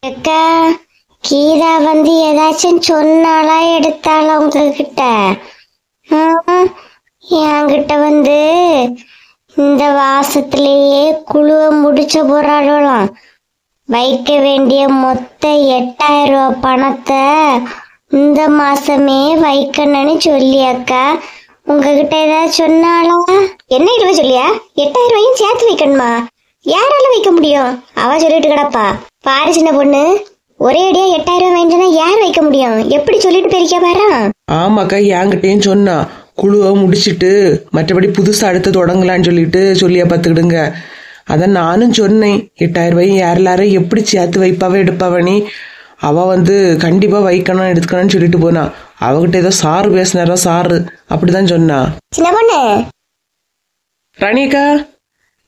அக்கா, கீதா வந்து ஏதாச்சும் சொன்னாலா எடுத்தாளா உங்ககிட்ட? என்கிட்ட வந்து இந்த வாசத்திலேயே குழுவை முடிச்ச போறாளாம். வைக்க வேண்டிய மொத்த 8000 ரூபாய் பணத்தை இந்த மாசமே வைக்கணும்னு சொல்லி அக்கா உங்ககிட்ட ஏதாவது சொன்னாலா? என்ன இழுவ சொல்லியா? 8000 ரூபாயும் சேர்த்து வைக்கணுமா? யாரால வைக்க முடியும்? அவ சொல்லிட்டு கிடப்பா. பாரு சின்ன பொண்ணு, ஒரே அடியா 8000 ரூபாய் வேணும்னா யார் வைக்க முடியும்? எப்படி சொல்லிட்டு பெருக்க பாரு. ஆமாக்கா, என்கிட்டயும் சொன்னா குழுவை முடிச்சிட்டு மற்றபடி புதுசா அடுத்து தொடங்கலான்னு சொல்லியா பார்த்துக்கிடுங்க. அதான் நானும் சொன்னேன், 8000 ரூபாயும் யாரெல்லாரும் எப்படி சேர்த்து வைப்பாவே எடுப்பாவனி. அவ வந்து கண்டிப்பா வைக்கணும் எடுக்கணும்னு சொல்லிட்டு போனா. அவகிட்ட ஏதோ சாரு பேசினாரோ, சாரு அப்படிதான் சொன்னா. சின்ன பொண்ணு, ராணியக்கா,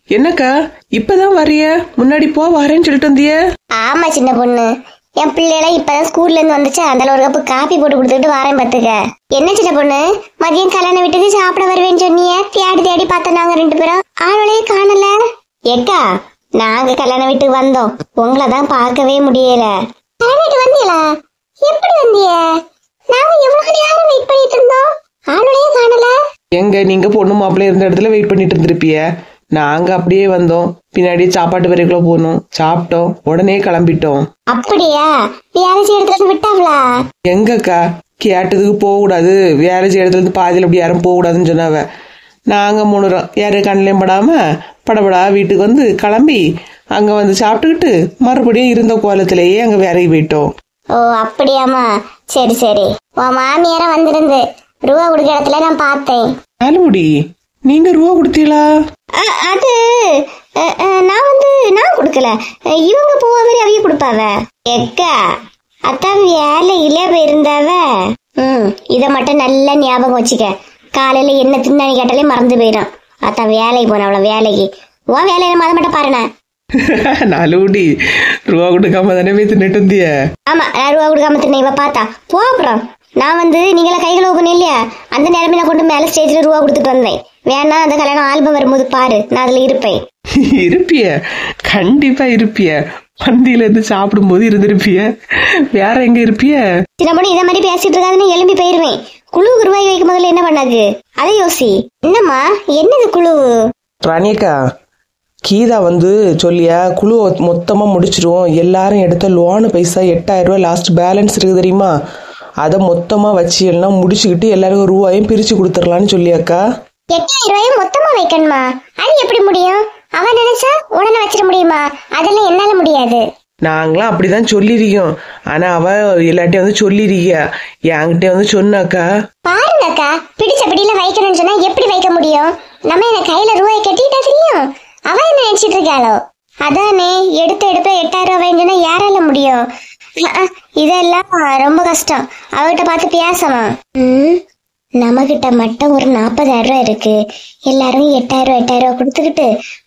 என்னக்கா இப்பதான் வரிய? முன்னாடி வரேன்னு சொல்லிட்டு வந்திய? ஆமா சின்ன பொண்ணு, என் பிள்ளைலாம் இப்பதான் ஸ்கூல்ல இருந்து வந்துச்சு. அந்த ஒரு கப்பு காப்பி போட்டு கொடுத்துட்டு வரேன் பாத்துக்க. என்ன சின்ன பொண்ணு, மதியம் கல்யாண வீட்டுக்கு சாப்பிட வருவேன்னு சொன்னிய? தேடி தேடி பார்த்தோம் நாங்க 2 பேரும், ஆளுளையே காணல. ஏக்கா, நாங்க கல்யாண வீட்டுக்கு வந்தோம், உங்களதான் பார்க்கவே முடியல. கல்யாண வீட்டுக்கு வந்தீங்களா? எப்படி வந்திய? நாங்க எவ்வளவு நேரம் வெயிட் பண்ணிட்டு இருந்தோம், ஆளுளையே காணல. எங்க நீங்க பொண்ணு மாப்பிள்ளை இருந்த இடத்துல வெயிட் பண்ணிட்டு இருந்திருப்பிய. நாங்க அப்படியே வந்தோம், பின்னாடி சாப்பாட்டு வரைக்குள்ள போனோம், சாப்பிட்டோம், உடனே கிளம்பிட்டோம். அப்படியா? வேலை செய்ய இடத்துல விட்டாங்களா? எங்கக்கா, கேட்டதுக்கு போக கூடாது, வேலை செய்ய இடத்துல இருந்து பாதியில் அப்படி யாரும் போக கூடாதுன்னு சொன்னாவ. நாங்க 3 யாரும் கண்ணிலையும் படாம படபடா வீட்டுக்கு வந்து கிளம்பி அங்க வந்து சாப்பிட்டுக்கிட்டு மறுபடியும் இருந்த கோலத்திலேயே அங்க வேலைக்கு போயிட்டோம். ஓ அப்படியாமா, சரி சரி. உன் மாமியார வந்திருந்து ரூபா கொடுக்க இடத்துல நான் பார்த்தேன். ஆலுமுடி, நீங்க ரூபா கொடுத்தீங்களா? அது நான் கொடுக்கல, இவங்க போவாவே அவைய கொடுப்பாவ. எக்கா, அத்தான் வேலையிலே போயிருந்தாவ. இத மட்டும் நல்லா ஞாபகம் வச்சுக்க. காலையில என்ன தின்னானு கேட்டாலே மறந்து போயிடும். அத்தான் வேலைக்கு போன அவள வேலைக்கு. உன் வேலையில மத மட்டும் பாருன. நாலுடி, ரூபா கொடுக்காம தானே போய் தின்னுட்டு வந்திய? ஆமா, நான் ரூபா கொடுக்காம தின்ன. இவ பார்த்தா போ. அப்புறம் நான் வந்து நீங்களா கைகளை ஓப்பன் இல்லையா, அந்த நேரமே நான் கொண்டு மேல ஸ்டேஜ்ல ரூபா கொடுத்துட்டு வந்தேன். வேணா அந்த கல்யாணம் ஆல்பம் வரும்போது பாரு, நான் அதுல இருப்பேன். இருப்பிய, கண்டிப்பா இருப்பிய. பந்தியில இருந்து சாப்பிடும் போது இருந்திருப்பிய, வேற எங்க இருப்பிய? சின்ன பொண்ணு, இதை மாதிரி பேசிட்டு இருக்காதுன்னு எழும்பி போயிருவேன். குழுவுக்கு ரூபாய் வைக்கும் போதுல என்ன பண்ணாது அதை யோசி. என்னம்மா, என்னது குழு? ராணியக்கா, கீதா வந்து சொல்லியா குழு மொத்தமா முடிச்சிருவோம், எல்லாரும் எடுத்த லோனு பைசா 8000 ரூபாய் லாஸ்ட் பேலன்ஸ் இருக்கு தெரியுமா, அதை மொத்தமா வச்சு எல்லாம் முடிச்சுக்கிட்டு எல்லாருக்கும் ரூபாயும் பிரிச்சு கொடுத்துடலான்னு சொல்லியாக்கா. 8000 ரூபாயும் மொத்தமா வைக்கணுமா? அது எப்படி முடியும்? அவன் நினைச்சா உடனே வச்சிட முடியுமா? அதெல்லாம் என்னால முடியாது. நாங்களாம் அப்படிதான் சொல்லிருக்கோம், ஆனா அவ எல்லாட்டையும் வந்து சொல்லிருக்கியா, என்கிட்ட வந்து சொன்னாக்கா. பாருங்கக்கா, பிடிச்ச பிடியில வைக்கணும்னு சொன்னா எப்படி வைக்க முடியும்? நம்ம என்ன கையில ரூபாய் கட்டிட்டா தெரியும்? அவ என்ன நினைச்சிட்டு இருக்காளோ? அதானே, எடுத்த 8000 ரூபாய் சொன்னா யாரால முடியும்? இதெல்லாம் ரொம்ப கஷ்டம். அவகிட்ட பார்த்து பேசணும். நம்ம கிட்ட மட்டும் ஒரு 40,000 ரூபாய் இருக்கு. எல்லாரும் 8000 ரூபாய் கொடுத்துக்கிட்டு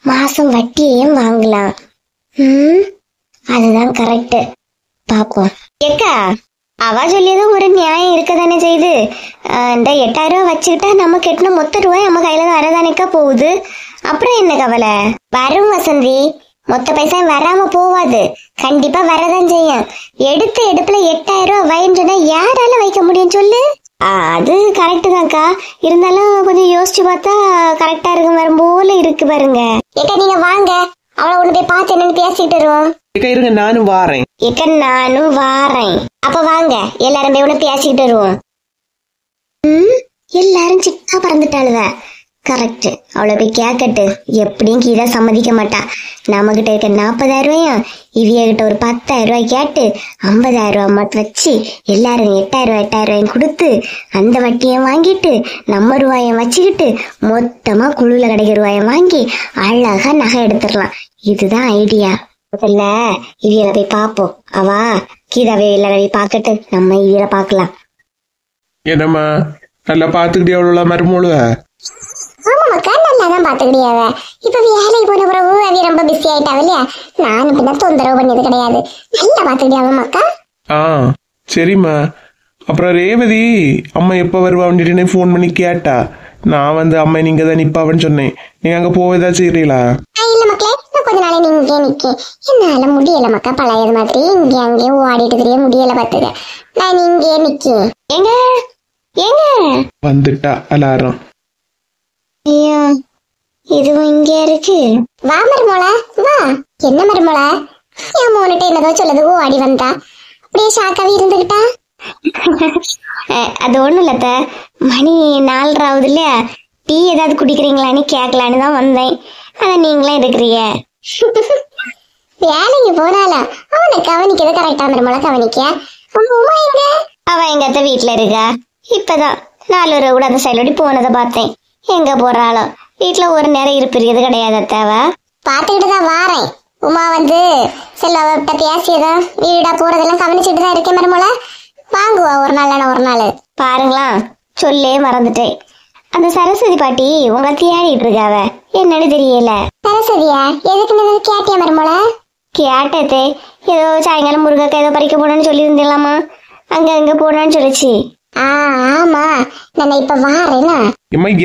மாசம் வட்டியையும் வாங்கலாம். அதுதான் கரெக்ட். பாப்போம். ஏக்கா, அவ சொல்லியதும் ஒரு நியாயம் இருக்கதானே செய்யுது. இந்த 8000 ரூபாய் வச்சுக்கிட்டா நம்ம கெட்டின மொத்த ரூபாய் நம்ம கையில வரதானேக்கா போகுது. அப்புறம் என்ன கவலை? வரும் வசந்தி, மொத்த பைசா வராம போவாது, கண்டிப்பா வரதான் செய்யும். எடுத்த எடுப்புல 8000 ரூபாய் வைன்னு சொன்னா யாரால வைக்க முடியும் சொல்லு? அது கரெக்டு தான்க்கா. இருந்தாலும் கொஞ்சம் யோசிச்சு பார்த்தா கரெக்டா இருக்கும் வரும் போல இருக்கு பாருங்க. ஏக்கா, நீங்க வாங்க, அவளை ஒண்ணு போய் பார்த்து என்னன்னு பேசிக்கிட்டு வருவோம். இருங்க, நானும் வாரேன். ஏக்கா, நானும் வாரேன். அப்ப வாங்க, எல்லாரும் போய் ஒண்ணு பேசிக்கிட்டு வருவோம். எல்லாரும் சிக்கா பறந்துட்டாளுவ. கரெக்ட், அவளை போய் கேட்கட்டு. எப்படியும் கீதா சம்மதிக்க மாட்டா. நம்ம கிட்ட இருக்க 40,000 ரூபாயும் இவிய கிட்ட ஒரு 10,000 ரூபாய் கேட்டு 50,000 ரூபாய் மட்டும் வச்சு எல்லாரும் 8000 ரூபாயும் கொடுத்து அந்த வட்டியும் வாங்கிட்டு நம்ம ரூபாயும் வச்சுக்கிட்டு மொத்தமா குழுல கிடைக்கிற ரூபாயை வாங்கி அழகா நகை எடுத்துடலாம். இதுதான் ஐடியா. முதல்ல இவியல போய் பாப்போம். அவா கீதாவே எல்லாரும் போய் பாக்கட்டு, நம்ம இவியல பாக்கலாம். என்னம்மா, நல்லா பாத்துக்கிட்டே அவ்வளோ மருமூளுவ? ஆமா மக்கா, நல்லாதான் பாத்துக்கிட்டியாவ. இப்ப வேலைக்கு போன பிறகு அவிய ரொம்ப பிஸி ஆயிட்டாவ இல்லையா, நானும் பின்ன தொந்தரவு பண்ணது கிடையாது. நல்லா பாத்துக்கிட்டியாவ மக்கா. சரிம்மா. அப்புறம் ரேவதி அம்மா எப்ப வருவான்னு போன் பண்ணி கேட்டா. நான் வந்து அம்மா நீங்க தான் நிப்பாவன்னு சொன்னேன். நீங்க அங்க போவதா செய்யறீங்களா? இல்ல மக்களே, இன்னும் கொஞ்ச நாளே நீங்க இங்கே நிக்க. என்னால முடியல மக்கா, பழையது மாதிரி இங்கே அங்கேயே ஓடிட்டு தெரிய முடியல பாத்துக்க. நான் இங்கே நிக்க. எங்க எங்க வந்துட்டா அலாரம். ஐயோ, இதுவும் இங்கே இருக்கு. வா மருமோள, வா. என்ன மருமோள, என் மோனிட்ட என்னதோ சொல்லது ஓடி வந்தா, அப்படியே ஷாக்காவே இருந்துகிட்டா. அது ஒண்ணும் இல்லத்த, மணி 4:30 ஆகுது இல்லையா, டீ ஏதாவது குடிக்கிறீங்களான்னு கேட்கலான்னு தான் வந்தேன். அதான் நீங்களும் இருக்கிறீங்க. வேலைக்கு போனாலும் அவனை கவனிக்கிறது கரெக்டா மருமோள கவனிக்க. உமா எங்க? அவ எங்க அத்தை வீட்டுல இருக்கா. இப்பதான் 4 ரூபா கூட அந்த சைலோடி போனதை பார்த்தேன். எங்க போறாளோ, வீட்டுல ஒரு நேரம் இருப்பிருக்கிறது கிடையாது அத்தாவ. பாத்துக்கிட்டு தான் வாரேன். உமா வந்து செல்வாவிட்ட பேசியதான் வீடா போறதெல்லாம் கவனிச்சுட்டு தான் இருக்கேன் மருமோள. வாங்குவா ஒரு நாள் பாருங்களா. சொல்லே மறந்துட்டேன். அந்த சரஸ்வதி பாட்டி உங்களை தேடிட்டு இருக்காவ, என்னன்னு தெரியல. சரஸ்வதியா? எதுக்குன்னு கேட்டியா மருமோள? கேட்டதே, ஏதோ சாயங்காலம் முருகக்கா ஏதோ பறிக்க போனோன்னு சொல்லியிருந்தேலாமா, அங்க போனான்னு சொல்லிச்சு. ஆமா, நான் இப்ப வாரேனா.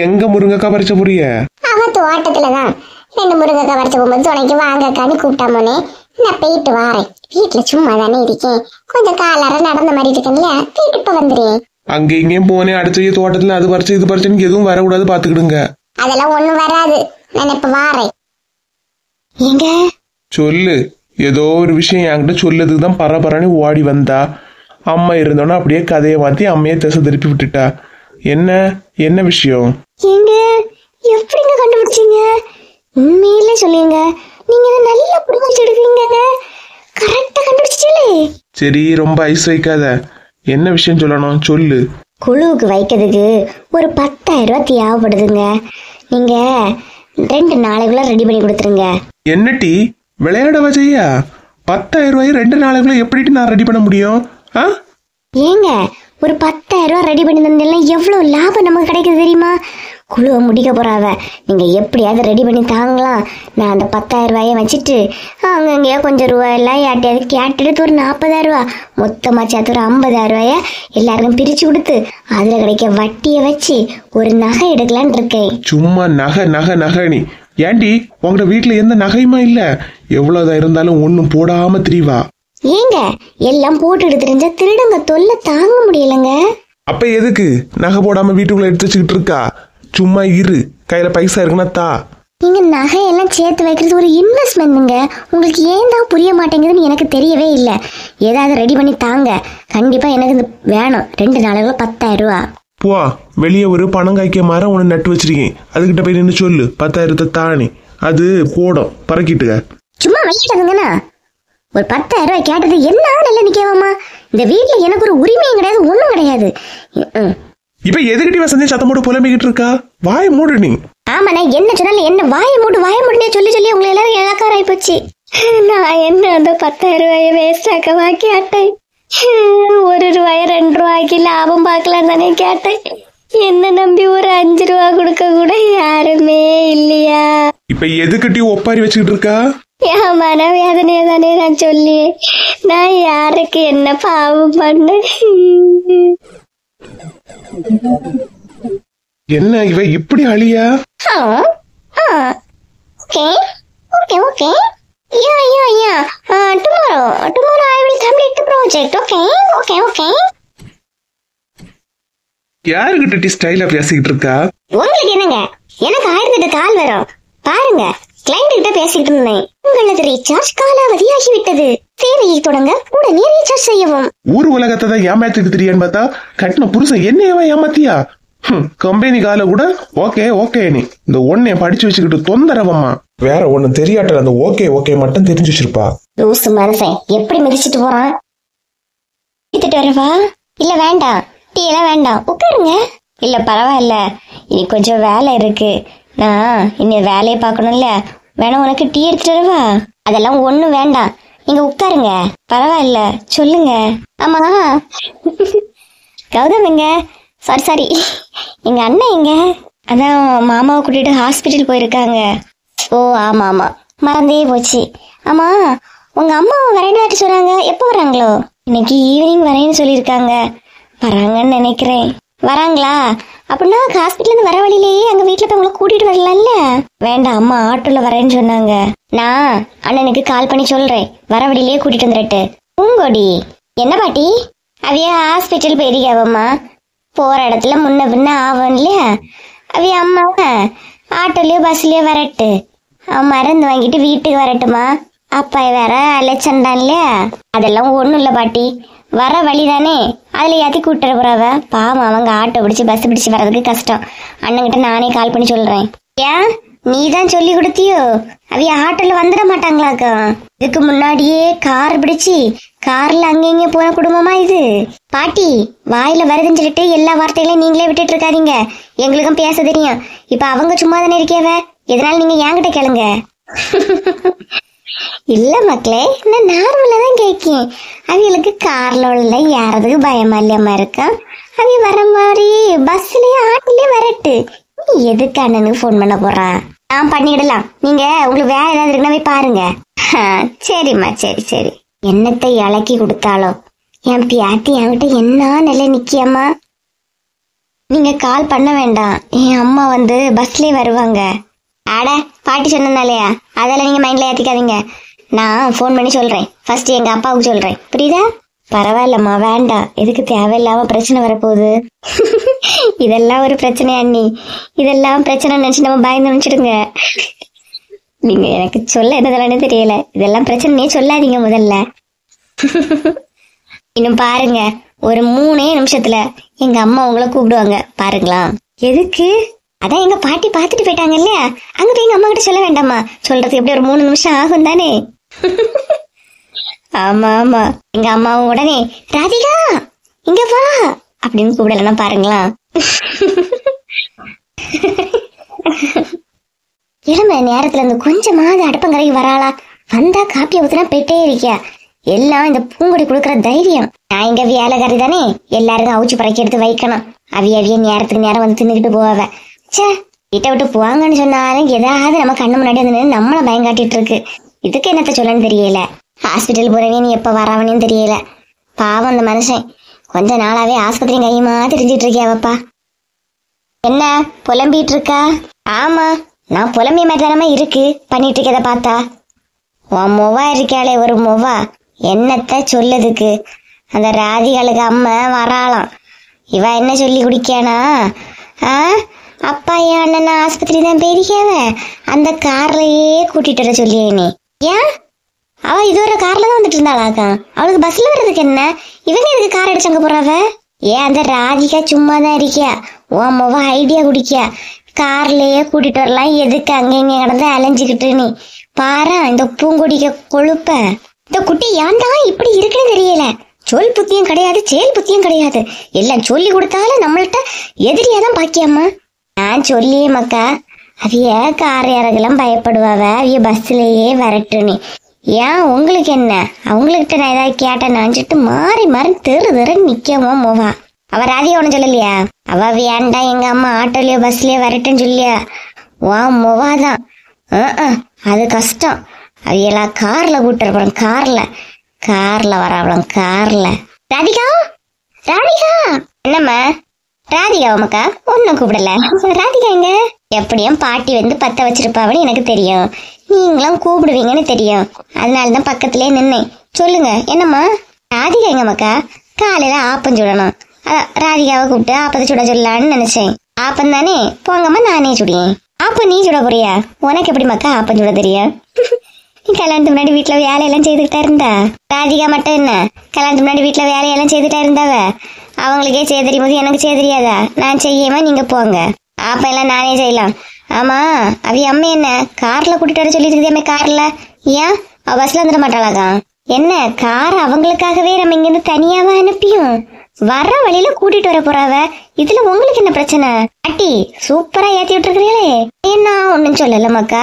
எங்க முருங்கக்கா பறிச்ச புரிய? அவ தோட்டத்துலதான் 2 முருங்கக்கா பறிச்ச போகும்போது துணைக்கு வாங்கக்கான்னு கூப்பிட்டா போனே. நான் போயிட்டு வாரேன். வீட்டுல சும்மா தானே இருக்கேன், கொஞ்சம் காலார நடந்த மாதிரி இருக்கேன்ல, வீட்டு இப்ப வந்துடுறேன். அங்க இங்கேயும் போனேன், அடுத்த தோட்டத்துல அது பறிச்சு இது பறிச்சுன்னு எதுவும் வரக்கூடாது பாத்துக்கிடுங்க. அதெல்லாம் ஒண்ணும் வராது, நான் இப்ப வாரேன். எங்க சொல்லு, ஏதோ ஒரு விஷயம் என்கிட்ட சொல்லதுக்கு தான் பரபரன்னு ஓடி வந்தா. அம்மா இருந்தோன்னா அப்படியே கதையை மாத்தி அம்மையே திசை திருப்பி விட்டுட்டா. என்ன விஷயம்? எங்க எப்படிங்க கண்டுபிடிச்சீங்க? உண்மையிலே சொல்லுங்க, நீங்க நல்லா புரிஞ்சு எடுக்கிறீங்க, கரெக்டா கண்டுபிடிச்சிட்டே. சரி, ரொம்ப ஐஸ் வைக்காத. என்ன விஷயம் சொல்லணும் சொல்லு. குழுவுக்கு வைக்கிறதுக்கு ஒரு 10,000 ரூபாய் தேவைப்படுதுங்க. நீங்க 2 நாளைக்குள்ள ரெடி பண்ணி கொடுத்துருங்க. என்ன டீ விளையாடவா செய்யா? 10,000 ரூபாய் 2 நாளைக்குள்ள எப்படி நான் ரெடி பண்ண முடியும்? ஏங்க, ஒரு 10,000 ரூபாய் ரெடி பண்ணி தந்தீங்கன்னா எவ்வளவு லாபம் நமக்கு கிடைக்குது தெரியுமா? குழுவை முடிக்க போறாவ, நீங்க எப்படியாவது ரெடி பண்ணி தாங்கலாம். நான் அந்த 10,000 ரூபாயை வச்சுட்டு அங்கங்கேயோ கொஞ்சம் ரூபாயெல்லாம் யாட்டையாவது கேட்டுட்டு ஒரு 40,000 ரூபா மொத்தமா சேர்த்து ஒரு 50,000 ரூபாய எல்லாருக்கும் பிரிச்சு கொடுத்து அதுல கிடைக்க வட்டியை வச்சு ஒரு நகை எடுக்கலான் இருக்கேன். சும்மா நகை நீ ஏண்டி? உங்களோட வீட்டுல எந்த நகையுமா இல்ல? எவ்வளவுதான் இருந்தாலும் ஒண்ணும் போடாம திரிவா. ஏங்க, எல்லாம் போட்டுட்டு தெரிஞ்சா திருடங்க தொல்லை தாங்க முடியலங்க. அப்ப எதுக்கு நகை போடாம வீட்டுக்குள்ள எடுத்து வச்சுக்கிட்டு இருக்கா? சும்மா இரு, கையில பைசா இருக்குன்னா தா. நீங்க நகையெல்லாம் சேர்த்து வைக்கிறது ஒரு இன்வெஸ்ட்மெண்ட்டுங்க. உங்களுக்கு ஏன் தான் புரிய மாட்டேங்குதுன்னு எனக்கு தெரியவே இல்லை. ஏதாவது ரெடி பண்ணி தாங்க, கண்டிப்பா எனக்கு வேணும். 2 நாளைக்குள்ள 10,000 ரூபா. போ, வெளியே ஒரு பணம் காய்க்க மரம் ஒன்று நட்டு வச்சிருக்கேன், அதுகிட்ட போய் நின்று சொல்லு 10,000 தானே, அது போடும் பறக்கிட்டுங்க. சும்மா வைக்கிட்டதுங்கண்ணா, ஒரு 10,000 ரூபாய் கேட்டது என்ன நல்ல நிக்கவாமா? இந்த வீட்டுல எனக்கு ஒரு உரிமையும் கிடையாது, ஒண்ணும் கிடையாது. இப்ப எதுக்கிட்டி வசந்தி சத்தம் போட்டு புலம்பிக்கிட்டு இருக்கா? வாய மூடு நீ. ஆமாண்ணா, என்ன சொன்னாலும் என்ன வாய மூடுனே சொல்லி உங்களை எல்லாரும் இழக்காராய் போச்சு. நான் என்ன அந்த 10,000 ரூபாய வேஸ்ட் ஆக்கவா கேட்டேன்? 1 ரூபாய 2 ரூபாய்க்கு லாபம் பார்க்கலாம் தானே கேட்டேன். என்ன நம்பி ஒரு 5 ரூபா கொடுக்க கூட யாருமே இல்லையா? இப்ப எதுக்கிட்டி ஒப்பாரி வச்சுக்கிட்டு இருக்கா? என் மன வேதனைய தானே நான் சொல்லி, நான் யாருக்கு என்ன பாவம் பண்ண? என்ன இவ இப்படி அழியா? Tomorrow I will complete the project. Okay. யாருகிட்ட டி ஸ்டைலா பேசிக்கிட்டு இருக்கா? உங்களுக்கு என்னங்க, எனக்கு 1008 கால் வரும் பாருங்க. கிளைண்ட் கிட்ட பேசிட்டு இருந்தேன். உங்களது ரீசார்ஜ் காலாவதி ஆகிவிட்டது, சேவையை தொடங்க உடனே ரீசார்ஜ் செய்யவும். ஊர் உலகத்தை தான் ஏமாத்திட்டு தெரியான்னு பார்த்தா கட்டின புருஷன் என்னையவா ஏமாத்தியா? கம்பெனி கால கூட ஓகே நீ இந்த ஒன்னைய படிச்சு வச்சுக்கிட்டு தொந்தரவம்மா. வேற ஒண்ணு தெரியாட்ட அந்த ஓகே மட்டும் தெரிஞ்சு வச்சிருப்பா. லூசு மனுஷன் எப்படி மிதிச்சிட்டு போறான். எடுத்துட்டு வரவா? இல்ல வேண்டாம், டீ எல்லாம் வேண்டாம், உட்காருங்க. இல்ல பரவாயில்ல, இனி கொஞ்சம் வேலை இருக்கு, நான் இன்னும் வேலையை பார்க்கணும்ல. வேணா உனக்கு டீ எடுத்துட்டு வரவா? அதெல்லாம் ஒண்ணும் வேண்டாம், நீங்க உட்காருங்க. பரவாயில்ல, சொல்லுங்க. ஆமா கௌதம் எங்க? சாரி எங்க அண்ணன் எங்க? அதான் மாமாவை கூட்டிட்டு ஹாஸ்பிட்டல் போயிருக்காங்க. ஓ ஆமா மறந்தே போச்சு. ஆமா, உங்க அம்மா வரேன்னு சொன்னாங்க, எப்போ வராங்களோ? இன்னைக்கு ஈவினிங் வரேன்னு சொல்லியிருக்காங்க. வராங்கன்னு நினைக்கிறேன். வராங்களா? அப்படின்னா ஹாஸ்பிட்டல் இருந்து வர வழியிலேயே அங்க வீட்டுல போய் உங்களை கூட்டிட்டு வரலாம்ல. வேண்டாம், அம்மா ஆட்டோல வரேன்னு சொன்னாங்க. நான் அண்ணனுக்கு கால் பண்ணி சொல்றேன், வர வழியிலேயே கூட்டிட்டு வந்துட்டு. பூங்கொடி என்ன பாட்டி? அவைய ஹாஸ்பிட்டல் போயிருக்காவம்மா. போற இடத்துல முன்ன பின்ன ஆகும் இல்லையா? அவைய அம்மா ஆட்டோலயோ பஸ்லயோ வரட்டு, மருந்து வாங்கிட்டு வீட்டுக்கு வரட்டுமா? அப்பா வேற அலைச்சண்டான் இல்லையா? அதெல்லாம் ஒண்ணும் இல்ல பாட்டி, வர வழிதானே, அதுல ஏத்தி கூட்டுற போறாவ. பாவம், அவங்க ஆட்டோ பிடிச்சு பஸ் பிடிச்சு வர்றதுக்கு கஷ்டம். அண்ணன்கிட்ட நானே கால் பண்ணி சொல்றேன். ஏன் நீ தான் சொல்லி கொடுத்தியோ? அவைய ஆட்டோல வந்துட மாட்டாங்களாக்கா? இதுக்கு முன்னாடியே கார் பிடிச்சு கார்ல அங்க இங்க போன குடும்பமா இது? பாட்டி வாயில வருதுன்னு சொல்லிட்டு எல்லா வார்த்தைகளையும் நீங்களே விட்டுட்டு இருக்காதீங்க. எங்களுக்கும் பேச தெரியும். இப்ப அவங்க சும்மா தானே இருக்கேவ, எதனால நீங்க என்கிட்ட கேளுங்க. இல்ல மக்களே, நான் நார்மலா தான் கேட்கேன். அவங்களுக்கு கார்ல உள்ள ஏறதுக்கு பயமா இல்லையம்மா இருக்கா? அவ வர மாதிரி பஸ்லயே ஆட்டோலயே வரட்டு. நீ எதுக்கு அண்ணனுக்கு போன் பண்ண போறா? நான் பண்ணிடலாம், நீங்க உங்களுக்கு வேற ஏதாவது இருக்குன்னா போய் பாருங்க. சரிம்மா, சரி சரி. என்னத்தை இலக்கி கொடுத்தாலோ என் பியாட்டி என்கிட்ட என்ன நிலை நிக்கியம்மா. நீங்க கால் பண்ண வேண்டாம், என் அம்மா வந்து பஸ்லயே வருவாங்க. அட பாட்டி சொன்னனாலயா, அதெல்லாம் நீங்க மைண்ட்ல ஏத்திக்காதீங்க. நான் போன் பண்ணி சொல்றேன். ஃபர்ஸ்ட் எங்க அப்பாவுக்கு சொல்றேன், புரியுதா? பரவாயில்லம்மா, வேண்டாம். எதுக்கு தேவையில்லாம பிரச்சனை வரப்போகுது? இதெல்லாம் ஒரு பிரச்சனை அண்ணி, இதெல்லாம் பிரச்சனை நினைச்சு நம்ம பயந்து நினைச்சிடுங்க. நீங்க எனக்கு சொல்ல என்னதெல்லாம் தெரியல, இதெல்லாம் பிரச்சனையே சொல்லாதீங்க முதல்ல. இன்னும் பாருங்க, ஒரு 3 நிமிஷத்துல எங்க அம்மா உங்களை கூப்பிடுவாங்க, பாருங்களா? எதுக்கு? அதான் எங்க பாட்டி பாத்துட்டு போயிட்டாங்க இல்லையா, அங்க போய் எங்க அம்மா கிட்ட சொல்ல வேண்டாமா? சொல்றதுக்கு எப்படி ஒரு 3 நிமிஷம் ஆகும் தானே? ஆமா ஆமா, எங்க அம்மாவும் உடனே ராதிகா இங்க வா அப்படின்னு கூப்பிடலன்னா பாருங்களா. இளம நேரத்துல இருந்து கொஞ்சமாவது அடுப்பங்கரைக்கு வராளா? வந்தா காப்பியை ஊத்துனா போயிட்டே இருக்கியா? எல்லாம் இந்த பூங்குடி கொடுக்குற தைரியம். நான் இங்க வேலைக்காரி தானே, எல்லாருக்கும் அவிச்சு பறக்கி எடுத்து வைக்கணும். அவிய நேரத்துக்கு நேரம் வந்து தின்னுக்கிட்டு போவாவ. சே, வீட்டை விட்டு போவாங்கன்னு சொன்னாலும் ஏதாவது நம்ம கண்ணு முன்னாடி வந்து நம்மள பயங்காட்டிட்டு இருக்கு. இதுக்கு என்னத்த சொல்லன்னு தெரியல. ஹாஸ்பிட்டல் போறவன்னு எப்ப வராவன்னு தெரியல. பாவம் அந்த மனுஷன் கொஞ்ச நாளாவே ஆஸ்பத்திரி கையுமா தெரிஞ்சிட்டு இருக்கியாவப்பா. என்ன புலம்பிட்டு இருக்கா? ஆமா, நான் புலம்பிய மாதிரி தானமா இருக்கு பண்ணிட்டு இருக்கத பார்த்தா. உன் மொவா இருக்காளே ஒரு மொவா, என்னத்த சொல்லதுக்கு? அந்த ராதிகளுக்கு அம்மா வராளாம். இவ என்ன சொல்லி குடிக்கானா? அப்பா என் அண்ணன் ஆஸ்பத்திரி தான் போயிருக்காவ, அந்த கார்லயே கூட்டிட்டு வர சொல்லியே நீ. ஏன் அவ இதுவரை கார்ல தான் வந்துட்டு இருந்தாளாக்கா? அவளுக்கு பஸ்ல வர்றதுக்கு என்ன? இவங்க எதுக்கு கார் அடிச்சங்க போறாவ? ஏன் அந்த ராதிகா சும்மா தான் இருக்கியா? உன் மொவ ஐடியா குடிக்கியா? கார்லயே கூட்டிட்டு வரலாம், எதுக்கு அங்க இங்க கிடந்து அலைஞ்சுக்கிட்டு நீ பாரு. இந்த பூங்கொடிக்க கொழுப்ப இந்த குட்டி ஏன்டா இப்படி இருக்குன்னு தெரியல. சொல் புத்தியும் கிடையாது, செயல் புத்தியும் கிடையாது. எல்லாம் சொல்லி கொடுத்தாலும் நம்மள்ட்ட எதிரியாதான் பாக்கியம்மா. நான் சொல்லியே மக்கா, அவிய கார் இறங்கெல்லாம் பயப்படுவாவ, அவிய பஸ்லயே வரட்டுன்னு. ஏன் உங்களுக்கு என்ன? அவங்ககிட்ட நான் ஏதாவது கேட்டேன்னு நினைச்சிட்டு மாறி மாறி தெரு நிக்கவோ மோவா. அவ ராதிகா ஒண்ணு சொல்லலையா? அவ வேண்டா எங்க அம்மா ஆட்டோலயோ பஸ்லயோ வரட்டுன்னு சொல்லியா? வா மொவாதான். அது கஷ்டம். அவையெல்லாம் கார்ல கூட்டுற போறோம், கார்ல வராவலாம், கார்ல. ராதிகா ராதிகா. என்னம்மா? ராதிகா உமக்கா ஒன்னும் கூப்பிடல. ராதிகா எங்க? எப்படியும் பாட்டி வந்து பத்த வச்சிருப்பாவன்னு எனக்கு தெரியும், நீங்களும் கூப்பிடுவீங்கன்னு தெரியும், அதனாலதான் பக்கத்திலே நின்னேன். சொல்லுங்க என்னம்மா? ராதிகா எங்க மக்கா? காலையில ஆப்பம் சுடணும், ராதிகாவை கூப்பிட்டு ஆப்பத்தை சுட சொல்லலான்னு நினைச்சேன். ஆப்பம் தானே, போங்கம்மா நானே சுடியேன். ஆப்பம் நீ சுட போறியா? உனக்கு எப்படி மக்கா ஆப்பம் சுட தெரியும்? நீ கல்யாணத்துக்கு முன்னாடி வீட்டுல வேலையெல்லாம் செய்துக்கிட்டா இருந்தா? ராதிகா மட்டும் என்ன கல்யாணத்துக்கு முன்னாடி வீட்டுல வேலையெல்லாம் செய்துட்டா இருந்தாவ? அவங்களுக்கே செய்ய தெரியும் போது எனக்கு செய்ய தெரியாதா? நான் செய்யாம நீங்க போங்க, ஆப்பம் எல்லாம் நானே செய்யலாம். ஆமா, அவைய அம்மா என்ன கார்ல கூட்டிட்டு வர சொல்லி இருக்குதே கார்ல? ஏன் அவ பஸ்ல வந்துட மாட்டாளாக்கா? என்ன கார் அவங்களுக்காகவே நம்ம இங்க இருந்து தனியாவா அனுப்பியும் வர்ற வழியில கூட்டிட்டு வர போறாவ? இதுல உங்களுக்கு என்ன பிரச்சனை? அட்டி சூப்பரா ஏத்தி விட்டுருக்கீங்களே. என்ன ஒன்னும் சொல்லல மக்கா,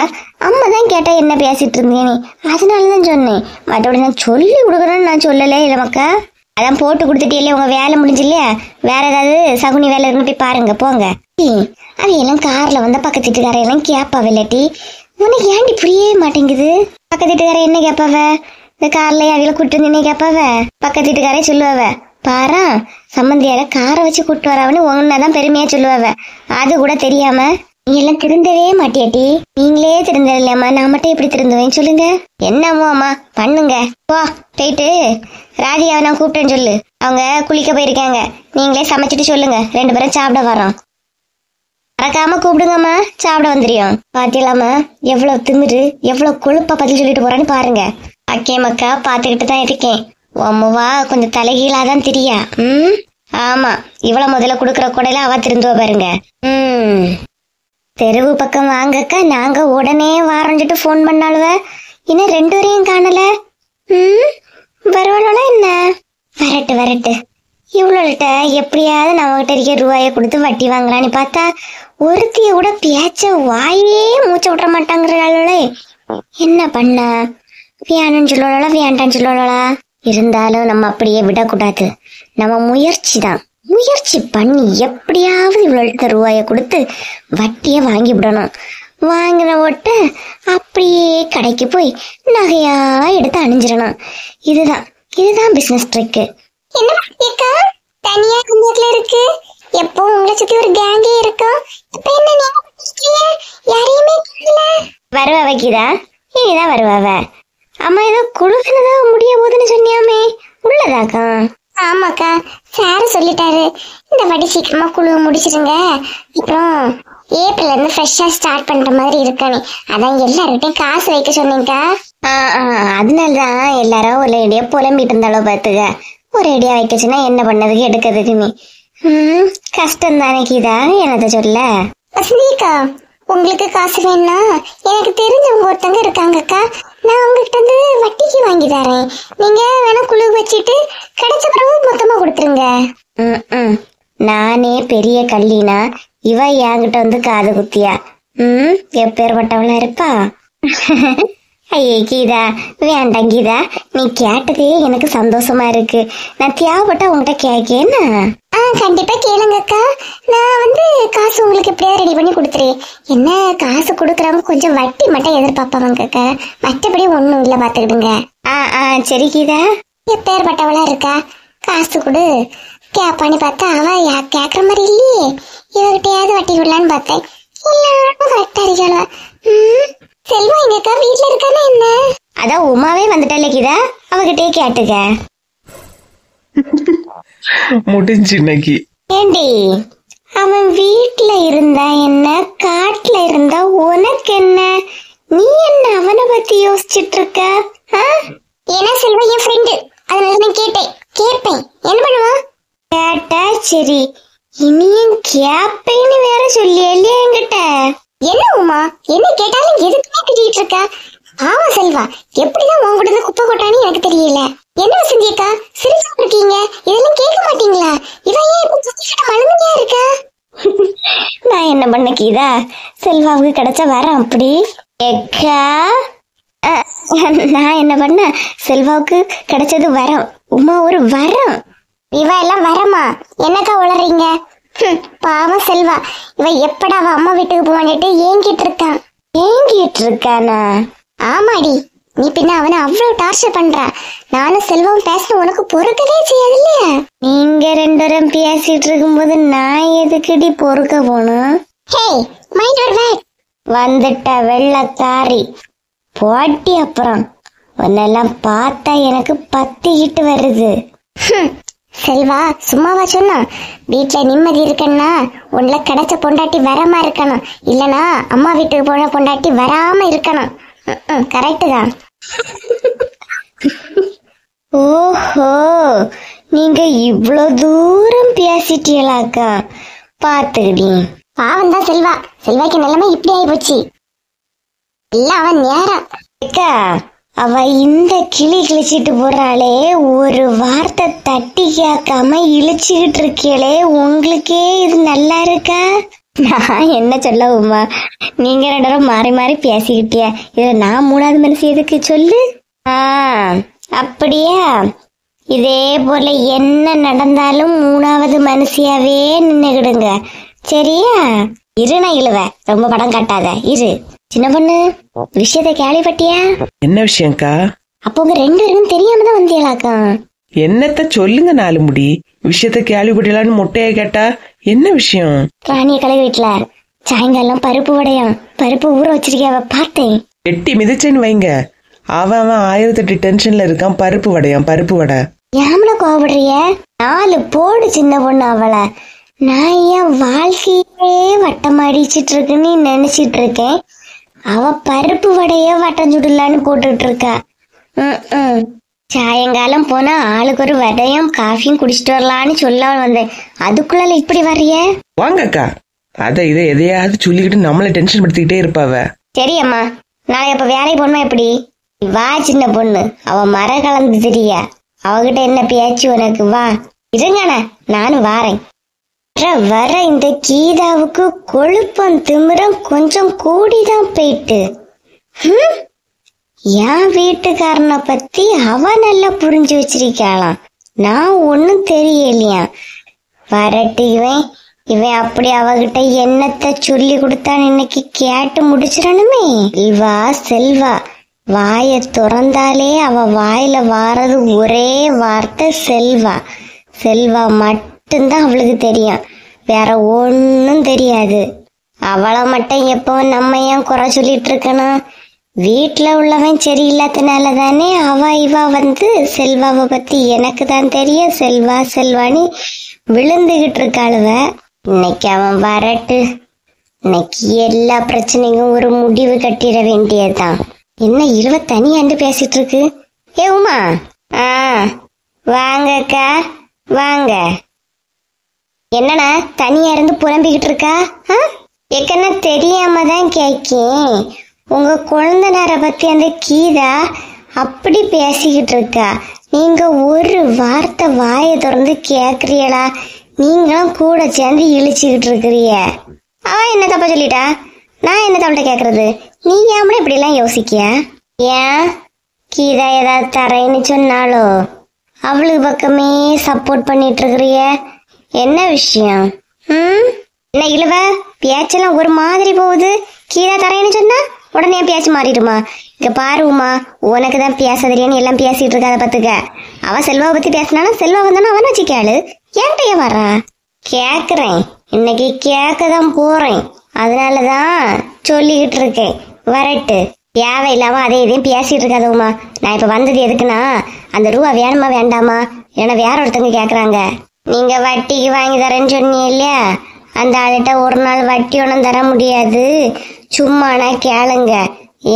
அம்மா தான் கேட்டா என்ன பேசிட்டு இருந்தீங்க நீ, அதனாலதான் சொன்னேன். மற்றபடி நான் சொல்லி கொடுக்குறேன்னு நான் சொல்லல இல்ல மக்கா. அதான் போட்டு கொடுத்துட்டே இல்லையா, உங்க வேலை முடிஞ்சு இல்லையா? வேற ஏதாவது சகுனி வேலை இருக்குன்னு போய் பாருங்க போங்க. அவையெல்லாம் கார்ல வந்தா பக்கத்து வீட்டுக்காரையெல்லாம் கேப்பாவ இல்லாட்டி உனக்கு ஏன்டி புரியவே மாட்டேங்குது? பக்கத்து வீட்டுக்கார என்ன கேப்பாவ? இந்த கார்ல அவையில கூட்டு வந்து என்ன கேப்பாவ? பக்கத்து வீட்டுக்காரே சொல்லுவாவ, பாரா சம்மந்தியார காரை வச்சு கூட்டு வரவன்னு ஒன்னதான் பெருமையா சொல்லுவாவ. அது கூட தெரியாம நீ எல்லாம் திருந்தவே மாட்டியாட்டி. நீங்களே திருந்தது இல்லையம்மா, நான் மட்டும் எப்படி திருந்துவேன் சொல்லுங்க. என்னமோ அம்மா பண்ணுங்க. போ போயிட்டு ராதிகாவை நான் கூப்பிட்டேன்னு சொல்லு. அவங்க குளிக்க போயிருக்காங்க. நீங்களே சமைச்சிட்டு சொல்லுங்க, 2 பேரும் சாப்பிட வரோம். மறக்காம கூப்பிடுங்கம்மா, சாப்பிட வந்துரியும். பாத்தீங்களாம்மா எவ்வளவு திமிரு, எவ்வளவு கொழுப்பா பதில் சொல்லிட்டு போறான்னு பாருங்க. அக்கே மக்கா பாத்துக்கிட்டு தான் இருக்கேன். அம்மாவா கொஞ்சம் தலைகீழாதான் தெரியா. ஆமா, இவ்வளவு முதல்ல குடுக்கற கூடையில அவ திருந்துவ பாருங்க. தெருவு பக்கம் வாங்கக்கா, நாங்க உடனே வாரஞ்சிட்டு போன் பண்ணாலுவ. இன்னும் 2 வரையும் காணல. வருவாளா என்ன? வரட்டு வரட்டு. இவ்வளோட்ட எப்படியாவது நம்ம கிட்ட இருக்க ரூபாயை கொடுத்து வட்டி வாங்கலான்னு பார்த்தா ஒருத்திய கூட பேச்ச வாயே மூச்ச விட மாட்டாங்கிறாளே. என்ன பண்ண? வேணும்னு சொல்லுவாளா வேண்டான்னு சொல்லுவாளா? இருந்தாலும் நம்ம அப்படியே விடக்கூடாது. நம்ம முயற்சி பண்ணி எப்படியாவது இவ்வளோ ரூபாயை கொடுத்து வட்டியை வாங்கி விடணும். வாங்கின ஓட்ட அப்படியே கடைக்கு போய் நகையா எடுத்து அணிஞ்சிடணும். இதுதான் பிசினஸ் ட்ரிக்கு. என்ன தனியா கும்பத்துல இருக்கு? எப்போ உங்களை சுத்தி ஒரு கேங்கே இருக்கும். இப்ப என்ன யாரையுமே வருவா வைக்கிதா? இனிதான் வருவாவ. அம்மா ஏதோ குழுவினதான் முடிய போதுன்னு சொன்னியாமே, உள்ளதாக்கா? ஆமாக்கா, சாரு சொல்லிட்டாரு இந்த வாட்டி சீக்கிரமா குழு முடிச்சிருங்க, அப்புறம் ஏப்ரல்ல இருந்து ஃப்ரெஷ்ஷா ஸ்டார்ட் பண்ற மாதிரி இருக்கானே, அதான் எல்லார்கிட்டையும் காசு வைக்க சொன்னீங்கக்கா. அதனாலதான் எல்லாரும் ஒரு ஐடியா புலம்பிட்டு இருந்தாலும் பாத்துக்க. ஒரு ஐடியா வைக்கச்சுன்னா என்ன பண்ணதுக்கு எடுக்கிறதுக்கு நீ கஷ்டம் தானே கீதா, என்னத சொல்ல. வசந்திக்கா, உங்களுக்கு காசு வேணா எனக்கு தெரிஞ்சவங்க ஒருத்தங்க இருக்காங்கக்கா, நான் உங்ககிட்ட இருந்து வட்டிக்கு வாங்கி தரேன். நீங்க வேணா குழு வச்சுட்டு கிடைச்ச பிறகு மொத்தமா கொடுத்துருங்க. நானே பெரிய கல்லினா இவ என்கிட்ட வந்து காது குத்தியா? எப்பேற்பட்டவளா இருப்பா? ஐயே கீதா, வேண்டாம் கீதா, நீ கேட்டதே எனக்கு சந்தோஷமா இருக்கு. நான் தேவைப்பட்ட உங்ககிட்ட கேக்கேன்னா கண்டிப்பா கேளுங்கக்கா. நான் வந்து காசு உங்களுக்கு எப்படியாவது ரெடி பண்ணி கொடுத்துறேன். என்ன காசு கொடுக்குறவங்க கொஞ்சம் வட்டி மட்டும் எதிர்பார்ப்பாங்கக்கா, மற்றபடி ஒண்ணும் இல்ல பாத்துக்கிடுங்க. சரி கீதா. எப்பேற்பட்டவளா இருக்கா, காசு கொடு கேப்பான்னு பார்த்தா அவ கேக்குற மாதிரி இல்லையே. இவகிட்டையாவது வட்டி விடலான்னு பார்த்தேன், எல்லாரும் கரெக்டா இருக்கா. செல்வா எங்கக்கா வீட்டுல இருக்கானா என்ன? அதான் உமாவே வந்துட்டாலே கீதா, அவகிட்டே கேட்டுக்க. முடிஞ்சு இன்னைக்கு. ஏண்டி அவன் வீட்டுல இருந்தா என்ன, காட்டுல இருந்தா உனக்கு என்ன? நீ என்ன அவனை பத்தி யோசிச்சுட்டு இருக்க? ஏன்னா செல்வா என் ஃப்ரெண்டு, அதனால நான் கேட்பேன். என்ன பண்ணுவா? கேட்டா சரி, இனியும் கேப்பேன்னு வேற சொல்லியே இல்லையா என்கிட்ட? என்ன உமா, என்ன கேட்டாலும் எதுக்குமே திட்டிட்டு இருக்க? ஆமா செல்வா, எப்படிதான் உன் கூட குப்பை கொட்டான்னு எனக்கு தெரியல. என்ன வசந்தி அக்கா சிரிச்சா இருக்கீங்க, இதெல்லாம் கேட்க மாட்டீங்களா? இவன் ஏன் இப்ப சுத்திக்கிட்ட மழுமையா இருக்க? நான் என்ன பண்ண கீதா, செல்வாவுக்கு கிடைச்ச வரம் அப்படி. அக்கா நான் என்ன பண்ண, செல்வாவுக்கு கிடைச்சது வரம், உமா ஒரு வரம். இவ எல்லாம் வரமா? என்னக்கா உளறீங்க? பாவம் செல்வா, இவ எப்படா அவ அம்மா வீட்டுக்கு போவான்ட்டு ஏங்கிட்டு இருக்கானா? ஆமாடி, நீ பின்ன அவனை அவ்வளவு டார்ச்சர் பண்ற. நானும் செல்வம் பேச உனக்கு பொறுக்கவே செய்யாது இல்லையா? நீங்க 2 பேரும் பேசிட்டு இருக்கும்போது நான் எதுக்குடி பொறுக்க போகணும்? வந்துட்ட வெள்ளக்காரி போட்டி. அப்புறம் உன்னெல்லாம் பார்த்தா எனக்கு பத்திக்கிட்டு வருது. செல்வா சும்மாவா சொன்னா? வீட்டுல நிம்மதி இருக்கன்னா உன்ல கிடைச்ச பொண்டாட்டி வரமா இருக்கணும், இல்லனா அம்மா வீட்டுக்கு போன பொண்டாட்டி வராம இருக்கணும். கரெக்டு தான். ஓஹோ, நீங்க இவ்வளவு தூரம் பேசிட்டீங்களாக்கா? பாத்துக்கிடி. பாவம் தான் செல்வா, செல்வாய்க்கு நிலைமை இப்படி ஆயி போச்சு. இல்ல அவன் நேரம் அக்கா, அவ இந்த கிழிச்சிட்டு போறாளே, ஒரு வார்த்தை தட்டி கேட்காம இழிச்சுக்கிட்டு இருக்கீங்களே, உங்களுக்கே இது நல்லா இருக்கா? நான் என்ன சொல்ல உமா, நீங்க 2 பேரும் மாறி மாறி பேசிக்கிட்டிய, இதுல நான் 3வது மனுஷன் எதுக்கு சொல்லு? அப்படியா? இதே போல என்ன நடந்தாலும் 3வது மனுஷியாவே நின்னுக்கிடுங்க, சரியா? இரு நான் இழுவ, ரொம்ப படம் காட்டாத இரு. சின்ன பொண்ணு, விஷயத்த கேள்விப்பட்டியா? என்ன விஷயம்க்கா? அப்போ உங்க 2 பேரும் தெரியாம தான் வந்தீங்களாக்கா? என்னத்த சொல்லுங்க நாலு முடி, விஷயத்த கேள்விப்பட்டலான்னு மொட்டையா கேட்டா என்ன விஷயம்? ராணிய கலை வீட்டுல சாயங்காலம் பருப்பு வடையாம், பருப்பு ஊற வச்சிருக்கியாவ பார்த்தேன். எட்டி மிதிச்சேன்னு வைங்க, அவன் 1008 டென்ஷன்ல இருக்கான். பருப்பு வடையாம், பருப்பு வடை. ஏமல கோவப்படுறிய? 4 போடு சின்ன பொண்ணு அவளை. நான் என் வாழ்க்கையே வட்டம் அடிச்சிட்டு இருக்குன்னு நினைச்சிட்டு இருக்கேன். அவ பருப்பு வடைய வட்டம் சுடலான்னு போட்டுட்டு இருக்கா. சாயங்காலம் போனா ஆளுக்கு ஒரு வடையும் காஃபியும் குடிச்சிட்டு வரலான்னு சொல்ல வந்தேன். அதுக்குள்ள இப்படி வர்றிய? வாங்கக்கா, அத இதை எதையாவது சொல்லிக்கிட்டு நம்மள டென்ஷன் படுத்திக்கிட்டே இருப்பாவ. சரியம்மா, நாளைக்கு அப்ப வேலைக்கு போனோமா எப்படி? வா சின்ன பொண்ணு, அவ மர கலந்து தெரியா, அவகிட்ட என்ன பேச்சு உனக்கு? வா இருங்கண்ணா, நானும் வாரேன். வர இந்த கீதாவுக்கு கொழுப்பம் திமிரம் கொஞ்சம் கூடிதான் போயிட்டு. என் வீட்டுக்காரனை பத்தி அவ நல்லா புரிஞ்சு வச்சிருக்காளாம், நான் ஒன்னும் தெரியலையா. வரட்டு இவன் அப்படி அவகிட்ட என்னத்த சொல்லி கொடுத்தான்னு இன்னைக்கு கேட்டு முடிச்சிடணுமே. செல்வா செல்வா, வாய திறந்தாலே அவ வாயில வாரது ஒரே வார்த்தை செல்வா. செல்வா மட்டும்தான் அவளுக்கு தெரியும், வேற ஒன்னும் தெரியாது. அவளை மட்டும் எப்போ நம்ம ஏன் குறை சொல்லிட்டு இருக்கணும்? வீட்டுல உள்ளவன் சரியில்லாதனால தானே இவ செல்வாவை பத்தி எனக்கு தான் தெரியும், செல்வா செல்வான்னு விழுந்துகிட்டு இருக்காளுவ. இன்னைக்கு அவன் வரட்டு, இன்னைக்கு எல்லா பிரச்சனைக்கும் ஒரு முடிவு கட்டிட வேண்டியதுதான். என்ன இழுவ தனியாண்டு பேசிட்டு இருக்கு? ஏ உமா, வாங்கக்கா வாங்க. என்னண்ணா தனியா இருந்து புலம்பிக்கிட்டு இருக்கா? ஏக்கன்னா தெரியாம தான் கேக்கேன். உங்க குழந்தைனார பத்தி அந்த கீதா அப்படி பேசிக்கிட்டு இருக்கா, நீங்க ஒரு வார்த்தை வாய திறந்து கேக்குறீங்களா? நீங்களும் கூட சேர்ந்து இழிச்சுக்கிட்டு இருக்கிறீ. அவ என்ன தப்பா சொல்லிட்டா? நான் என்ன தவள்கிட்ட கேக்குறது? நீ ஏன் இப்படி எல்லாம் யோசிக்கியா? ஏன் கீதா ஏதாவது தரேன்னு சொன்னாலோ அவளுக்கு பக்கமே சப்போர்ட் பண்ணிட்டு இருக்கிறிய? என்ன விஷயம்? என்ன இழுவ பேச்செல்லாம் ஒரு மாதிரி போகுது. கீதா தரேன்னு சொன்னா உடனே பேச்சு மாறிடுமா? இங்க பாருமா, உனக்கு தான் பேச தெரியும்னு எல்லாம் பேசிட்டு இருக்காத பத்துக்க. அவ செல்வாவை பத்தி பேசினாலும் செல்வா வந்தானு அவன் வச்சு கேளு. என்கிட்டயே வர்றா? கேக்குறேன், இன்னைக்கு கேட்கதான் போறேன், அதனாலதான் சொல்லிக்கிட்டு இருக்கேன். வரட்டு, தேவையில்லாம அதே இதையும் பேசிட்டு இருக்காதவுமா. நான் இப்ப வந்தது எதுக்குன்னா, அந்த ரூபா வேணுமா வேண்டாமா, ஏன்னா வேற ஒருத்தவங்க கேக்குறாங்க. நீங்க வட்டிக்கு வாங்கி தரேன்னு சொன்னீங்க இல்லையா, அந்த ஆளுகிட்ட ஒரு நாள் வட்டி ஒன்றும் தர முடியாது, சும்மானா கேளுங்க,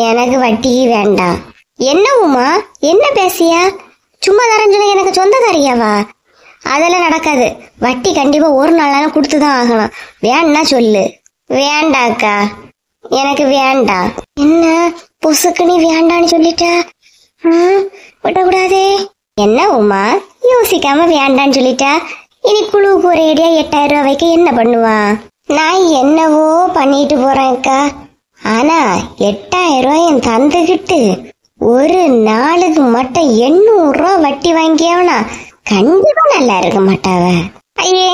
எனக்கு வட்டிக்கு வேண்டாம். என்ன உமா, என்ன பேசியா? சும்மா தரேன்னு சொன்ன எனக்கு சொந்தக்காரியாவா? அதெல்லாம் நடக்காது, வட்டி கண்டிப்பா ஒரு நாளாலும் கொடுத்துதான் ஆகணும். வேணா சொல்லு. வேண்டாக்கா, எனக்கு வேண்டாம். என்ன பொசுக்கு நீ வேண்டான்னு சொல்லிட்டா? விடக்கூடாதே. என்ன உமா, யோசிக்காம வேண்டான்னு சொல்லிட்டா? இனி குழுவுக்கு ஒரு ஐடியா 8000 ரூபாய்க்கு என்ன பண்ணுவா? நான் என்னவோ பண்ணிட்டு போறேன்க்கா, ஆனா 8000 ரூபாய் தந்துகிட்டு ஒரு நாளுக்கு மட்டும் 800 ரூபா வட்டி வாங்கியவனா கண்டிப்பா நல்லா இருக்க மாட்டாவ. ஐயே,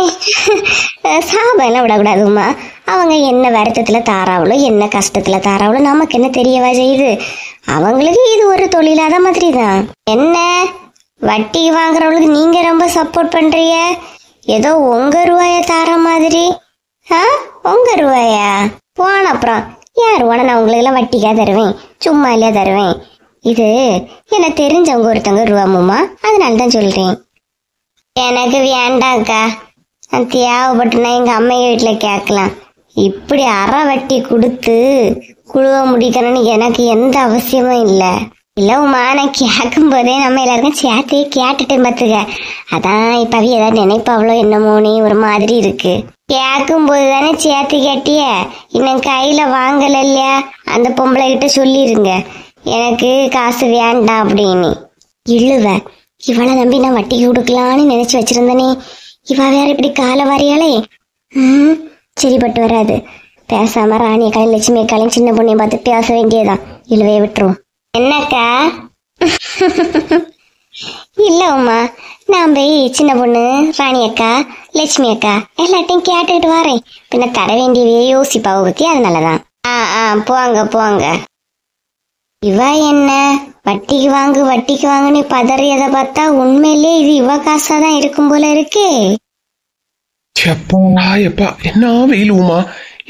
சாபம் எல்லாம் விடக்கூடாதுமா. அவங்க என்ன வருத்தத்துல தாராவளோ, என்ன கஷ்டத்துல தாராவளோ நமக்கு என்ன தெரியவா செய்யுது? அவங்களுக்கு இது ஒரு தொழிலாத மாதிரி தான். என்ன வட்டி வாங்குறவங்களுக்கு நீங்க ரொம்ப சப்போர்ட் பண்றீங்க, ஏதோ உங்க ரூபாய தார மாதிரி. உங்க ரூபாயா? போன அப்புறம் யார் ரூபான நான் உங்களுக்கு எல்லாம் வட்டிக்கா தருவேன், சும்மா இல்லையா தருவேன். இது என்ன தெரிஞ்சவங்க ஒருத்தவங்க ரூபாமுமா, அதனாலதான் சொல்றேன். எனக்கு வேண்டாக்கா, தேவைப்பட்டுனா எங்க அம்மா வீட்டுல கேட்கலாம். இப்படி அரை வட்டி கொடுத்து குழுவ முடிக்கணும்னு எனக்கு எந்த அவசியமும் இல்லை. இல்ல உமா, நான் கேட்கும் போதே நம்ம எல்லாருக்கும் சேர்த்தே கேட்டுட்டு பார்த்துக்க. அதான் இப்ப ஏதாவது நினைப்பாவளோ என்னமோனே ஒரு மாதிரி இருக்கு. கேட்கும் போது தானே சேர்த்து கேட்டிய, இன்னும் கையில வாங்கல இல்லையா, அந்த பொம்பளை கிட்ட சொல்லிருங்க எனக்கு காசு வேண்டாம் அப்படின்னு. இழுவ இவளை நம்பி நான் வட்டிக்கு கொடுக்கலான்னு நினைச்சு வச்சிருந்தனே, இவ வேற இப்படி கால வாரியாலே சரிப்பட்டு வராது. பேசாம ராணிய காலையும் லட்சுமி காலையும் சின்ன பொண்ணையும் பார்த்து பேச வேண்டியதான். இழுவைய விட்டுரும். என்னக்கா? இல்ல உமா, நான் போய் சின்ன பொண்ணு ராணி அக்கா லட்சுமி அக்கா எல்லாத்தையும் கேட்டுக்கிட்டு வரேன். பின்ன தர வேண்டியவே யோசிப்பாவை பத்தி, அதனாலதான். போங்க போங்க. இவ என்ன வட்டிக்கு வாங்குன்னு பதறியதை பார்த்தா உண்மையிலே இது இவ காசாதான் இருக்கும் போல இருக்கே. எப்பா எப்பா என்ன வெயில் உமா,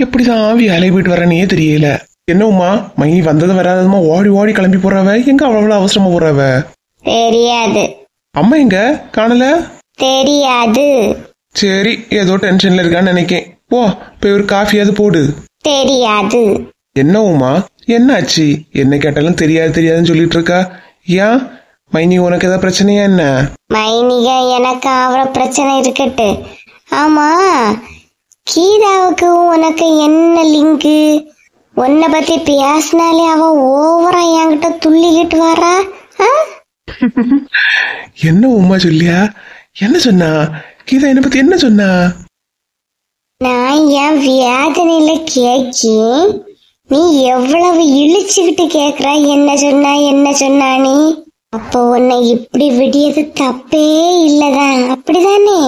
எப்படிதான் வேலை போயிட்டு வரனே தெரியல. என்ன உமா மைனி வந்தது வராததுமா ஓடி ஓடி கிளம்பி போறவ, எங்க அவ்வளவு அவசரமா போறவ? தெரியாது. அம்மா எங்க காணல? தெரியாது. சரி ஏதோ டென்ஷன்ல இருக்கான்னு நினைக்கேன். போ போய் ஒரு காஃபியாவது போடு. தெரியாது. என்ன உமா என்ன ஆச்சு? என்ன கேட்டாலும் தெரியாதுன்னு சொல்லிட்டு இருக்கா. ஏன் மைனி உனக்கு ஏதாவது பிரச்சனையா என்ன? மைனிக எனக்கு அவர பிரச்சனை இருக்கட்டு. ஆமா, கீதாவுக்கு உனக்கு என்ன லிங்கு? உன்னை பத்தி பேசினாலே அவ ஓவரா என்கிட்ட துள்ளிக்கிட்டு வரா. என்ன உமா சொல்லியா? என்ன சொன்னா கீதா? என்ன பத்தி என்ன சொன்னா? நான் என் வேதனையில கேக்கேன், நீ எவ்வளவு இழிச்சுக்கிட்டு கேக்குற. என்ன சொன்னா நீ? அப்போ உன்னை இப்படி விடியது தப்பே இல்லதான், அப்படிதானே?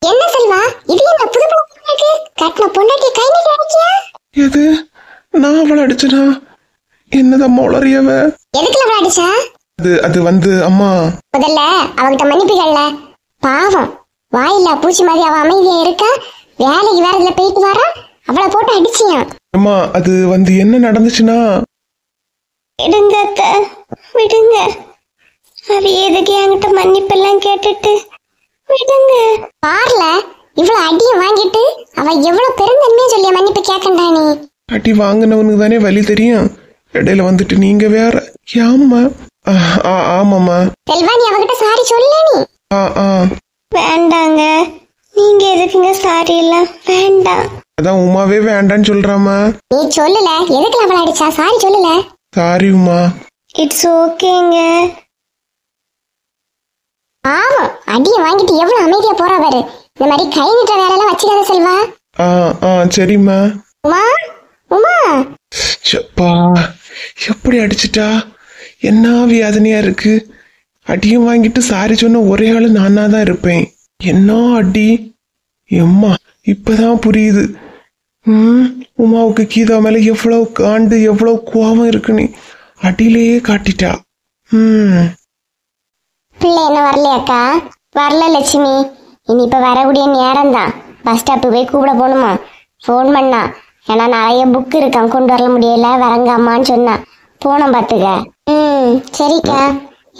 என்ன செல்வா, இது என்ன புது பழக்கம்? கட்டின பொண்டாட்டி கை நீட்டி அடிக்கியா? எது நான் அவளை அடிச்சனா? என்னதான் உளறியவ? எதுக்குல அவளை அடிச்சா? அது வந்து அம்மா, முதல்ல அவகிட்ட மன்னிப்புகள்ல. பாவம், வாயில்லா பூச்சி மாதிரி அவ அமைதியா இருக்கா. வேலைக்கு வேற இதுல போயிட்டு வரா, அவளை போட்டு அடிச்சியா? அம்மா அது வந்து என்ன நடந்துச்சுன்னா, விடுங்க அத்தை, விடுங்க. அவ எதுக்கு என்கிட்ட மன்னிப்பெல்லாம் கேட்டுட்டு விடுங்க. பாருல, இவ்வளவு அடியும் வாங்கிட்டு அவ எவ்வளவு பெருந்தன்மையா சொல்லிய மன்னிப்பு கேட்கண்டா நீ? அடி வாங்கினவனுக்கு தானே வலி தெரியும். இடையில வந்துட்டு நீங்க வேற. ஏம்மா? ஆமாம்மா. செல்வா, நீ அவகிட்ட சாரி சொல்ல நீ. வேண்டாங்க, நீங்க எதுக்குங்க சாரி எல்லாம்? வேண்டாம். அதான் உமாவே வேண்டான்னு சொல்றாமா. நீ சொல்லல, எதுக்குல அவளை அடிச்சா? சாரி சொல்லல. சாரி உமா. இட்ஸ் ஓகேங்க. ஆமா, அடிய வாங்கிட்டு எவ்வளவு அமைதியா போறா பாரு. இந்த மாதிரி கை நீட்ட வேலை எல்லாம் வச்சுக்காத செல்வா. சரிம்மா. உமா, உமா. சப்பா, எப்படி அடிச்சிட்டா? என்ன வேதனையா இருக்கு. அடியும் வாங்கிட்டு சாரி சொன்ன ஒரே ஆளு நானா தான் இருப்பேன். என்ன அடி எம்மா, இப்பதான் புரியுது. உமாவுக்கு கீதா மேல எவ்வளவு காண்டு எவ்வளவு கோபம் இருக்குன்னு அடியிலேயே காட்டிட்டா. பிள்ளை என்ன வரலையாக்கா? வரல லட்சுமி. இனி இப்ப வரக்கூடிய நேரம் தான். பஸ் ஸ்டாப்பு போய் கூப்பிட போகணுமா? ஃபோன் பண்ணா. ஏன்னா நிறைய புக் இருக்கான், கொண்டு வர முடியல, வரங்க அம்மான்னு சொன்னா. போனோம் பாத்துக்க. சரிக்கா.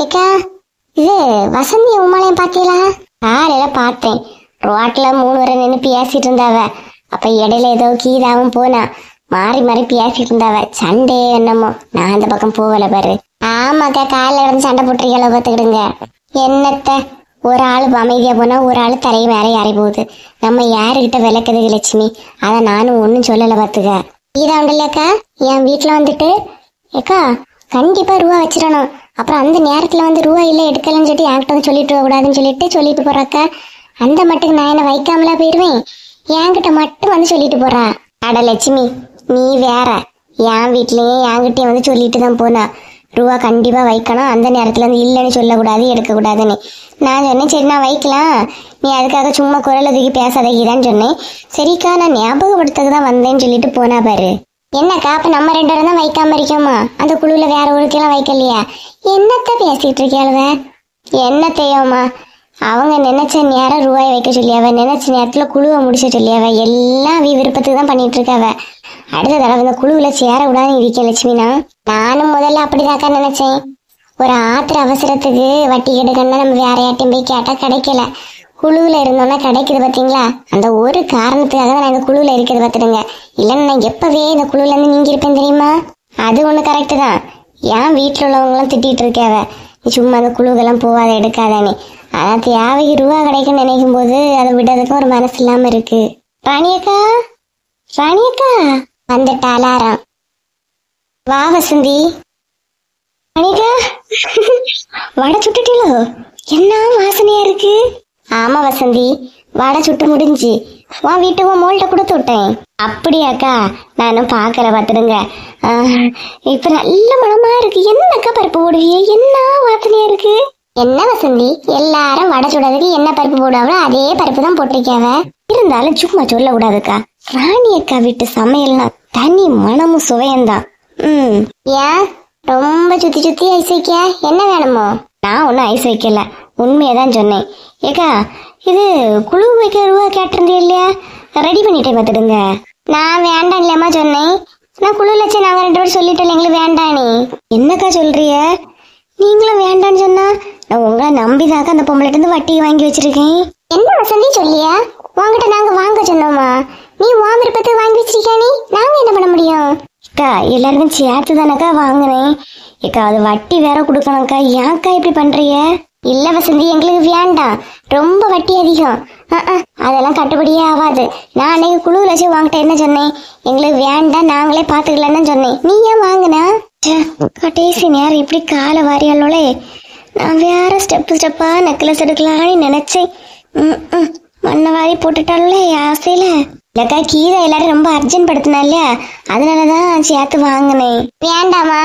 ஏக்கா, இது வசந்தி உமாலையும் பாத்தீங்களா? காலையில பார்த்தேன். ரோட்ல 3 பேரை நின்று பேசிட்டு இருந்தாவ. அப்ப இடையில ஏதோ கீதாவும் போனா. மாறி மாறி பேசிட்டு இருந்தாவ. சண்டே என்னமோ. நான் அந்த பக்கம் போகல பாரு. ஆமாக்கா, காலையில இருந்து சண்டை போட்டிருக்கல, பார்த்துக்கிடுங்க. என்னத்த, ஒரு ஆளு அமைதியா போனா ஒரு ஆளு தலையை மேலே ஏறி போகுது. நம்ம யாருக்கிட்ட விளக்குது லட்சுமி? அதை நானும் ஒன்னும் சொல்லல பார்த்துக்க. கீதா உண்டல்லக்கா என் வீட்டுல வந்துட்டு, ஏக்கா கண்டிப்பா ரூபா வச்சிடணும், அப்புறம் அந்த நேரத்துல வந்து ரூபா இல்லை எடுக்கலன்னு சொல்லிட்டு என்கிட்ட வந்து சொல்லிட்டு கூடாதுன்னு சொல்லிட்டு போறாக்கா. அந்த மட்டுக்கு நான் என்ன வைக்காமலா போயிடுவேன்? என்கிட்ட மட்டும் வந்து சொல்லிட்டு போறா. அட லட்சுமி, நீ வேற. என் வீட்லயே என்கிட்டயே வந்து சொல்லிட்டு தான் போனா, ரூபா கண்டிப்பா வைக்கணும், அந்த நேரத்துல வந்து இல்லைன்னு சொல்லக்கூடாது, எடுக்கக்கூடாதுன்னு. நான் சொன்னேன், சரி நான் வைக்கலாம், நீ அதுக்காக சும்மா குரலை தூக்கி பேசாதீதான்னு சொன்னேன். சரிக்கா, நான் ஞாபகப்படுத்தக்கு தான் வந்தேன்னு சொல்லிட்டு போனா பாரு. என்னக்கா, அப்ப நம்ம 2 பேரும் தான் வைக்காம இருக்கோமா? அந்த குழுல வேற ஒருக்கெல்லாம் வைக்கலையா? என்னத்த பேசிட்டு இருக்கேளுவ? என்னத்தையோமா, அவங்க நினைச்ச நேரம் ரூபாய் வைக்க சொல்லியாவ, நினைச்ச நேரத்துல குழுவை முடிச்ச சொல்லியாவ. எல்லாம் விருப்பத்துக்கு தான் பண்ணிட்டு இருக்காவ. அடுத்த தடவை இந்த குழுவுல சேரக்கூடாதுன்னு இருக்கேன் லட்சுமி. நானும் முதல்ல அப்படிதாக்கா நினைச்சேன். ஒரு ஆத்திர அவசரத்துக்கு வட்டி கெடுக்கணும்னா நம்ம வேற யார்ட்டையும் போய் கேட்டா கிடைக்கல. குழுவுல இருந்தோம்னா கிடைக்குது பாத்தீங்களா? அந்த ஒரு காரணத்துக்காக தான் நாங்க குழுவுல இருக்கிறது பார்த்துடுங்க. இல்லைன்னா நான் எப்பவே இந்த குழுவுல இருந்து நீங்க இருப்பேன் தெரியுமா? அது ஒண்ணு கரெக்டு தான். ஏன் வீட்டுல உள்ளவங்களும் திட்டிட்டு இருக்காவ, நீ சும்மா அந்த குழுக்கெல்லாம் போகாத, எடுக்காதானே. ஆனா தேவைக்கு ரூபா கிடைக்குன்னு நினைக்கும் போது அதை விடுறதுக்கும் ஒரு மனசு இல்லாம இருக்கு. ராணியக்கா, ராணியக்கா வந்துட்டாளாராம். வா வசந்தி. ராணியக்கா, வடை சுட்டுட்டீங்களோ? என்ன வாசனையா இருக்கு? ஆமா வசந்தி, வடை சுட்டு முடிஞ்சு வா வீட்டுக்கு மோல்ட்ட கொடுத்து விட்டேன். அப்படியாக்கா? நானும் பார்க்கல, பார்த்துடுங்க. இப்ப நல்ல மனமா இருக்கு. என்னக்கா பருப்பு போடுவியே? என்ன வாசனையா இருக்கு? என்ன வசந்தி, எல்லாரும் வடை சுடாதுக்கு என்ன பருப்பு போடுவாங்களோ அதே பருப்பு தான் போட்டிருக்காவ. இருந்தாலும் சும்மா சொல்ல கூடாதுக்கா, ராணி அக்கா வீட்டு சமையல்னா தனி மனமும் சுவையந்தான். ஏன் ரொம்ப சுத்தி சுத்தி ஐஸ் வைக்க என்ன வேணுமோ? நான் ஒன்னும் ஐஸ் வைக்கல, உண்மையதான் சொன்னேன். ஏக்கா இது குழு வைக்க ரூபா கேட்டிருந்தே இல்லையா, ரெடி பண்ணிட்டே பார்த்துடுங்க. நான் வேண்டாம் இல்லம்மா சொன்னேன். நான் குழு லட்சம் நாங்க 2 பேரும் சொல்லிட்டோம் எங்களுக்கு வேண்டானே. என்னக்கா சொல்றிய? நீங்களும் வேண்டான்னு சொன்னா நான் உங்களை நம்பிதாக்கா அந்த பொம்பளைட்டு இருந்து வட்டிக்கு வாங்கி வச்சிருக்கேன். என்ன வசந்தி சொல்லியா? உங்ககிட்ட நாங்க வாங்க சொன்னோமா? நீ உன் விருப்பத்தை வாங்கி வச்சிருக்கியா? நீ நாங்க என்ன பண்ண முடியும்? அக்கா எல்லாருக்கும் சேர்த்து தானக்கா வாங்கினேன். ஏக்கா அது வட்டி வேற கொடுக்கணும்க்கா, ஏன்க்கா இப்படி பண்றீங்க? இல்ல வசந்தி எங்களுக்கு வேண்டாம், ரொம்ப வட்டி அதிகம். அதெல்லாம் கட்டுப்படியே ஆகாது. நான் அன்னைக்கு குழுவில் வச்சு வாங்கிட்ட என்ன சொன்னேன், எங்களுக்கு வேண்டாம் நாங்களே பாத்துக்கலான்னு சொன்னேன். நீ ஏன் வாங்கினா? கடைசி நேரம் இப்படி காலை வாரியாளோலே. நான் வேற ஸ்டெப்பா நெக்லஸ் எடுக்கலான்னு நினைச்சேன். மண்ணை வாரி போட்டுட்டாலே ஆசையில. இல்லக்கா கீதை எல்லாரும் ரொம்ப அர்ஜென்ட் படுத்தினா இல்லையா, அதனாலதான் சேர்த்து வாங்கினேன். வேண்டாமா?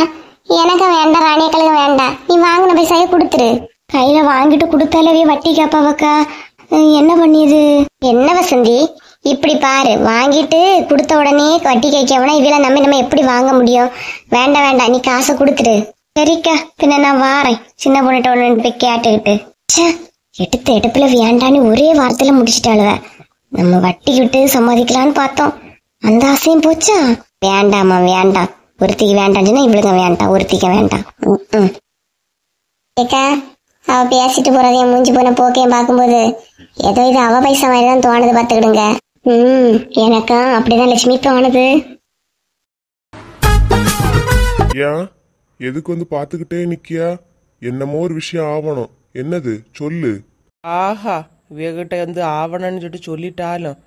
எனக்கு வேண்டாம், ராணியக்களுக்கு வேண்டாம். நீ வாங்கின பைசாய கொடுத்துரு. கையில வாங்கிட்டு கொடுத்தாலே வட்டி கேப்பாவக்கா, என்ன பண்ணியது? என்ன வசந்தி இப்படி பாரு, வாங்கிட்டு கொடுத்த உடனே வட்டி கேட்கவனா இவளை நம்ம எப்படி வாங்க முடியும்? வேண்டாம் வேண்டாம், நீ காசை கொடுத்துரு. சரிக்கா, பின்ன நான் வாரேன். சின்ன பொண்ணுட்ட ஒன்று போய் கேட்டுக்கிட்டு. எடுத்த எடுப்புல வேண்டான்னு ஒரே வார்த்தையில முடிச்சிட்டாளுவ. நம்ம வட்டி விட்டு சம்பாதிக்கலான்னு பார்த்தோம், அந்த ஆசையும் போச்சா? வேண்டாமா வேண்டாம், ஒருத்திக்கு வேண்டாம் சொன்னா இவளுக்கு வேண்டாம், ஒருத்திக்க வேண்டாம். ஏக்கா அவ பேசிட்டு போறதையும் மூஞ்சி போன போக்கையும் பார்க்கும்போது ஏதோ இது அவ பைசா மாதிரிதான் தோணுது, பாத்துக்கிடுங்க. எனக்கும் அப்படிதான் லட்சுமி தோணுது. ஏன் எதுக்கு வந்து பாத்துக்கிட்டே நிக்கியா? என்னமோ ஒரு விஷயம் ஆவணும், என்னது சொல்லு. ஆஹா, இவகிட்ட வந்து ஆவணன்னு சொல்லிட்டாலும்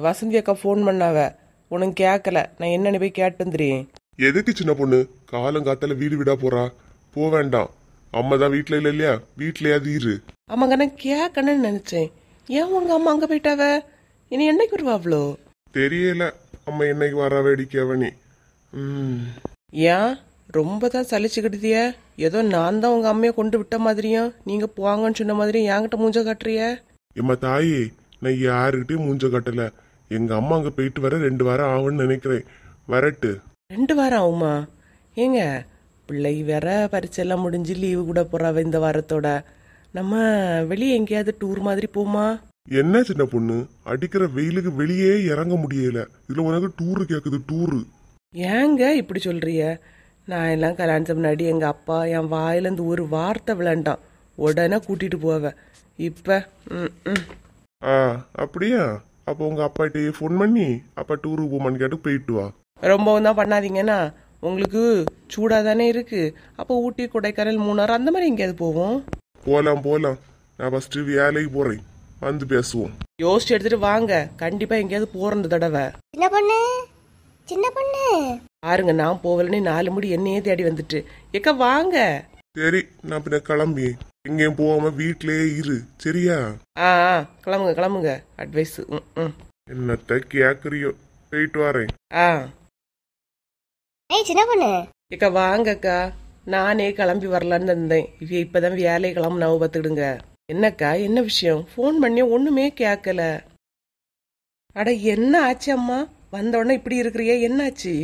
வசந்தி அக்கா ஃபோன் பண்ணாவ, உனக்கு கேட்கல. நான் என்னன்னு போய் கேட்டு வந்துடுறேன். எதுக்கு சின்ன பொண்ணு காலங்காத்தால வீடு விடா போறா? போ வேண்டாம், அம்மா தான் வீட்டுல இல்ல இல்லையா, வீட்லயாவது இரு. ஆமாங்க, நான் கேட்கணும்னு நினைச்சேன். ஏன் உங்க அம்மா அங்க போயிட்டாவ? இனி என்னைக்கு வருவா? அவ்வளோ தெரியல, அம்மா என்னைக்கு வர வேடிக்கையவ நீ. ஏன் ரொம்ப தான் சலிச்சுக்கிட்டிய? ஏதோ நான் தான் உங்க அம்மையை கொண்டு விட்ட மாதிரியும் நீங்க போவாங்கன்னு சொன்ன மாதிரியும் என்கிட்ட மூஞ்ச காட்டுறிய. எம்மா தாயே, நான் யாருக்கிட்டையும் மூஞ்ச கட்டல. எங்க அம்மா அங்க போயிட்டு வர 2 வாரம் ஆகும்னு நினைக்கிறேன். வரட்டு. 2 வாரம் ஆகுமா? ஏங்க பிள்ளை வேற பரீட்சையெல்லாம் முடிஞ்சு லீவு கூட போறாவ இந்த வாரத்தோட. நம்ம வெளியே எங்கேயாவது டூர் மாதிரி போமா? என்ன சின்ன பொண்ணு, அடிக்கிற வெயிலுக்கு வெளியே இறங்க முடியல, இதுல உனக்கு டூரு கேக்குது? டூரு ஏங்க இப்படி சொல்றிய? நான் எல்லாம் கல்யாணத்துக்கு முன்னாடி எங்க அப்பா என் வாயிலேருந்து ஒரு வார்த்தை விளையாண்டான், உடனே கூட்டிட்டு போவேன். இப்ப அப்படியா? அப்ப உங்க அப்பாட்டே ஃபோன் பண்ணி அப்பா டூருக்கு போமான்னு கேட்டு போயிட்டு வா. ரொம்பவும் தான் பண்ணாதீங்கன்னா, உங்களுக்கு சூடா தானே இருக்கு. அப்போ ஊட்டி கொடைக்கானல் மூணாறு அந்த மாதிரி எங்கேயாவது போவோம். போலாம், நான் ஃபர்ஸ்ட் வேலைக்கு போறேன், வந்து பேசுவோம். யோசிச்சு எடுத்துட்டு வாங்க, கண்டிப்பா எங்கேயாவது போற தடவை. சின்ன பொண்ணு பாருங்க, நான் போவலன்னு 4 முடி என்னையே தேடி வந்துட்டு. ஏக்கா வாங்க. சரி, நான் பின்ன கிளம்பி எங்கேயும் போகாம வீட்லயே இரு, சரியா? கிளம்புங்க. அட்வைஸ். என்னத்த கேக்குறியோ, போயிட்டு வரேன். சின்ன பொண்ணு ஏக்கா வாங்கக்கா, நானே கிளம்பி வரலான்னு இருந்தேன். இப்பதான் வேலையை கிளம்புனாவ பார்த்துடுங்க. என்னக்கா என்ன விஷயம்? ஃபோன் பண்ணி ஒண்ணுமே கேட்கல. அட என்ன ஆச்சு அம்மா? வந்த உடனே இப்படி இருக்கிறியே, என்னாச்சு?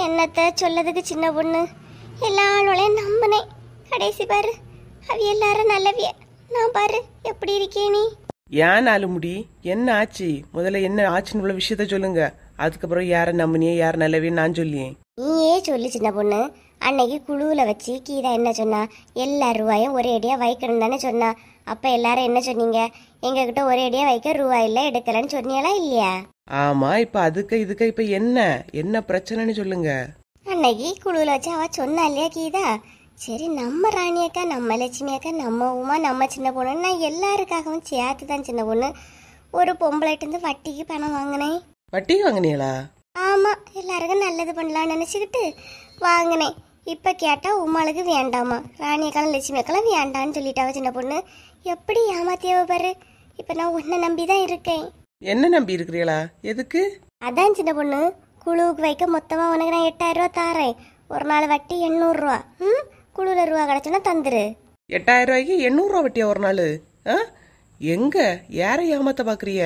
என்னத்த சொல்லதுக்கு சின்ன பொண்ணு, எல்லாரோடையும் நம்பினேன். கடைசி பாரு, அவ எல்லாரும் நல்லவிய. நான் பாரு எப்படி இருக்கே. நீ ஏன் 4 முடி என்ன ஆச்சு? முதல்ல என்ன ஆச்சுன்னு உள்ள விஷயத்த சொல்லுங்க, அதுக்கப்புறம் யார நம்பினியே யார் நல்லவின்னு நான் சொல்லியேன். நீயே சொல்லு சின்ன பொண்ணு. அன்னைக்கு குழுவில் வச்சு கீதா என்ன சொன்னா, எல்லா ரூபாயும் ஒரே அடியா வைக்கணும் தானே சொன்னா. அப்ப எல்லாரும் என்ன சொன்னீங்க? எங்ககிட்ட ஒரே அடியா வைக்க ரூபாய் இல்ல, எடுக்கலன்னு சொன்னீங்களா இல்லையா? ஆமா, இப்ப அதுக்கு இப்ப என்ன பிரச்சனைன்னு சொல்லுங்க. அன்னைக்கு குழுவில் வச்சு அவ சொன்னா இல்லையா கீதா, சரி நம்ம ராணி அக்கா, நம்ம லட்சுமி அக்கா, நம்ம உமா, நம்ம சின்ன பொண்ணு, நான் எல்லாருக்காகவும் சேர்த்து தான் சின்ன பொண்ணு ஒரு பொம்பளைட்டு இருந்து வட்டிக்கு பணம் வாங்கினேன். வட்டி வாங்கினீங்களா? ஆமா, எல்லாருக்கும் நல்லது பண்ணலாம்னு நினைச்சுக்கிட்டு வாங்கினேன். இப்ப கேட்டா உமாளுக்கு வேண்டாமா, ராணியக்காலும் லட்சுமி அக்காலும் வேண்டான்னு சொல்லிட்டாவ சின்ன பொண்ணு. எப்படி ஏமாத்தியாவ பாரு. இப்ப நான் உன்னை நம்பிதான் இருக்கேன். என்ன நம்பி இருக்கிறீங்களா? எதுக்கு? அதான் சின்ன பொண்ணு, குழுவுக்கு வைக்க மொத்தமா உனக்கு நான் 8000 ரூபா தாரேன். ஒரு நாள் வட்டி 800 ரூபா. குழுல ரூபா கிடைச்சுன்னா தந்துரு. 8000 ரூபாய்க்கு 800 ரூபா வட்டியா ஒரு நாள்? எங்க யாரை ஏமாத்த பாக்குறிய?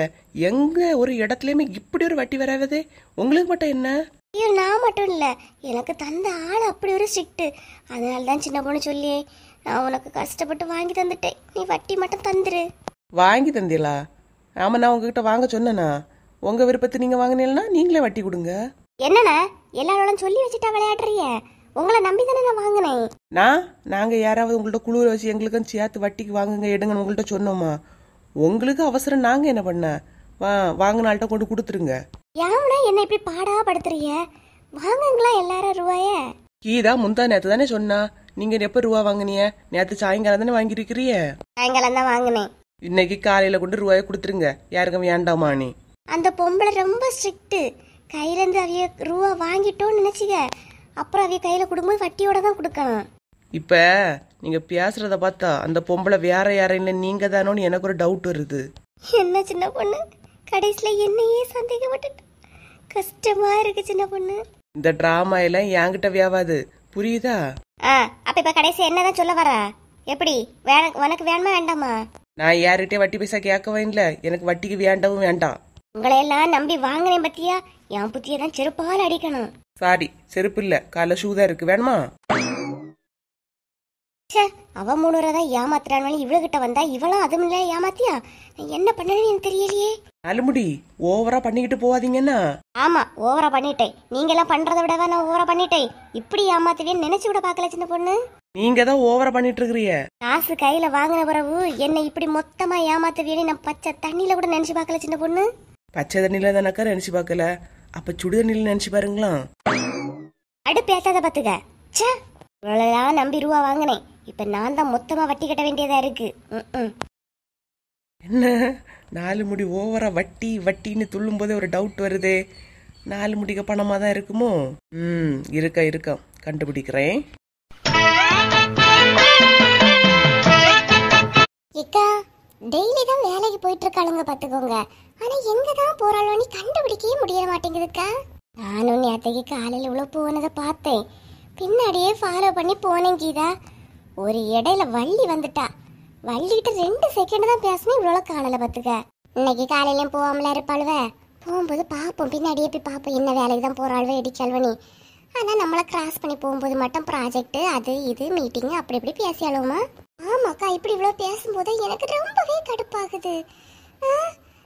எங்க ஒரு இடத்துலயுமே இப்படி ஒரு வட்டி வராதே. உங்களுக்கு மட்டும் என்ன? ஐயோ, நான் மட்டும் இல்ல, எனக்கு தந்த ஆள் அப்படி ஒரு ஸ்ட்ரிக்ட். அதனால தான் சின்ன பொண்ணு சொல்லி நான் உனக்கு கஷ்டப்பட்டு வாங்கி தந்துட்டேன், நீ வட்டி மட்டும் தந்துரு. வாங்கி தந்தீங்களா? ஆமா, நான் உங்ககிட்ட வாங்க சொன்னேனா? உங்க விருப்பத்தை நீங்க வாங்கினீங்கன்னா நீங்களே வட்டி கொடுங்க. என்னண்ணா எல்லாரோட சொல்லி வச்சுட்டா விளையாடுறிய? உங்களை நம்பி தானே நான் வாங்கினேன். நாங்க யாராவது உங்கள்ட்ட குழுவை வச்சு எங்களுக்கும் சேர்த்து வட்டிக்கு வாங்குங்க எடுங்கன்னு உங்கள்ட்ட சொன்னோமா? உங்களுக்கு அவசரம், நாங்க என்ன பண்ண? வாங்கினால்கிட்ட கொண்டு கொடுத்துருங்க. யாமனா என்ன இப்படி பாடா படுத்துறிய? வாங்குங்களா எல்லாரும் ரூபாய? கீதா முந்தா நேத்து தானே சொன்னா. நீங்க எப்ப ரூபா வாங்கினிய? நேத்து சாயங்காலம் தானே வாங்கிருக்கிறிய? சாயங்காலம் தான் வாங்கினேன். இன்னைக்கு காலையில கொண்டு ரூபாய கொடுத்துருங்க. யாருக்கும் வேண்டாமா? நீ அந்த பொம்பளை ரொம்ப ஸ்ட்ரிக்ட். கையில இருந்து அவிய ரூபா வாங்கிட்டோன்னு நினைச்சிக்க, அப்புறம் அவிய கையில கொடுக்கும்போது வட்டியோட தான் கொடுக்கணும். இப்ப நீங்க பேசுறத பார்த்தா அந்த பொம்பளை வேற யாரும் இல்லை, நீங்க தானோன்னு எனக்கு ஒரு டவுட் வருது. என்ன சின்ன பொண்ணு, கடைசியில என்னையே சந்தேகப்பட்டு கஷ்டமா இருக்கு சின்ன பொண்ணு. இந்த டிராமா எல்லாம் என்கிட்ட வியாவாது, புரியுதா? அப்ப இப்ப கடைசி என்னதான் சொல்ல வர? எப்படி உனக்கு வேணுமா வேண்டாமா? நான் யார்கிட்டயே வட்டி பைசா கேட்கவே இல்லை. எனக்கு வட்டிக்கு வேண்டவும் வேண்டாம். உங்களை எல்லாம் நம்பி வாங்கினேன் பத்தியா, என் புத்தியை தான் செருப்பால் அடிக்கணும். சாரி, செருப்பு இல்ல, கால ஷூ தான் இருக்கு, வேணுமா? அவ 3 ரூபா தான் ஏமாத்துறான்னு இவ்வளவு கிட்ட வந்தா இவளும் அதுவும் இல்ல ஏமாத்தியா? என்ன பண்ணணும்னு எனக்கு தெரியலையே. அலுமுடி ஓவரா பண்ணிக்கிட்டு போவாதீங்கன்னா. ஆமா, ஓவரா பண்ணிட்டேன். நீங்க எல்லாம் பண்றதை விடவா நான் ஓவரா பண்ணிட்டேன். இப்படி ஏமாத்துவேன்னு நினைச்சு விட பாக்கல சின்ன பொண்ணு. நீங்க தான் ஓவரா பண்ணிட்டு இருக்கிறீங்க. காசு கையில வாங்கின பிறகு என்ன இப்படி மொத்தமா ஏமாத்துவேன்னு நான் பச்சை தண்ணியில கூட நினைச்சு பாக்கல சின்ன பொண்ணு. பச்சை தண்ணியில தானக்கா நினைச்சு பாக்கல, அப்ப சுடு தண்ணியில நினைச்சு பாருங்களா. அடு பேசாத பாத்துக்க. இவ்வளவுதான் நம்பி ரூபா வாங்கினேன், இப்ப நான் தான் மொத்தமா வட்டி கட்ட வேண்டியதா இருக்கு. என்ன 4 முடி ஓவரா வட்டி வட்டின்னு துள்ளும் போதே ஒரு டவுட் வருதே. 4 முடிக்க பணமா தான் இருக்குமோ? இருக்கா கண்டுபிடிக்கிறேன். ஏக்கா, டெய்லி தான் வேலைக்கு போயிட்டு இருக்காளுங்க பாத்துக்கோங்க. ஆனா எங்க தான் போறாளோன்னு கண்டுபிடிக்கவே முடிய மாட்டேங்குதுக்கா. நானும் நேத்தைக்கு காலையில இவ்வளவு போனதை பார்த்தேன், பின்னாடியே ஃபாலோ பண்ணி போனேன் கீதா. ஒரு இடையில வள்ளி வந்துட்டா. வள்ளிக்கிட்ட 2 செகண்ட் தான் பேசணும், இவ்வளோ காணல பாத்துக்க. இன்னைக்கு காலையிலயும் போகாமல இருப்பாளுவ. போகும்போது பார்ப்போம், பின்னாடியே போய் பார்ப்போம் என்ன வேலைக்கு தான் போறாளுவ இடிச்சாள்வனி. ஆனா நம்மளை கிராஸ் பண்ணி போகும்போது மட்டும் ப்ராஜெக்ட் அது இது மீட்டிங் அப்படி இப்படி பேசியாளுமா. ஆமாக்கா, இப்படி இவ்வளோ பேசும்போது எனக்கு ரொம்பவே கடுப்பாகுது.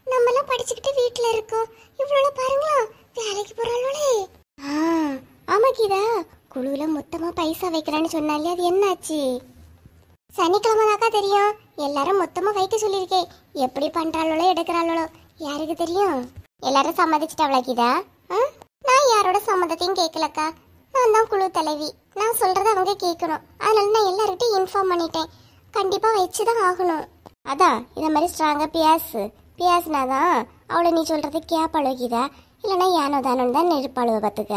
நம்மளாம் படிச்சுக்கிட்டு வீட்டுல இருக்கோம், இவ்வளோ பாருங்களா வேலைக்கு போறாளே. ஆமா கீதா, குழுல மொத்தமா பைசா வைக்கிறான்னு சொன்னாலே அது என்னாச்சு? சனிக்கிழமை தாக்கா தெரியும். எல்லாரும் மொத்தமா வைக்க சொல்லியிருக்கேன். எப்படி பண்றாளோ எடுக்கிறாளோ யாருக்கு தெரியும்? எல்லாரும் சம்மதிச்சுட்டாவளா கீதா? நான் யாரோட சம்மதத்தையும் கேட்கலக்கா. நான் தான் குழு தலைவி, நான் சொல்றதை அவங்க கேட்கணும். அதனால நான் எல்லார்கிட்டையும் இன்ஃபார்ம் பண்ணிட்டேன். கண்டிப்பா வச்சுதான் ஆகணும். அதான் இந்த மாதிரி ஸ்ட்ராங்கா பேசுனாதான் அவளை நீ சொல்றது கேப்பாளோ கீதா, இல்லைன்னா ஏனோ தானோன்னு தான் நெருப்பாளுவ பாத்துக்க.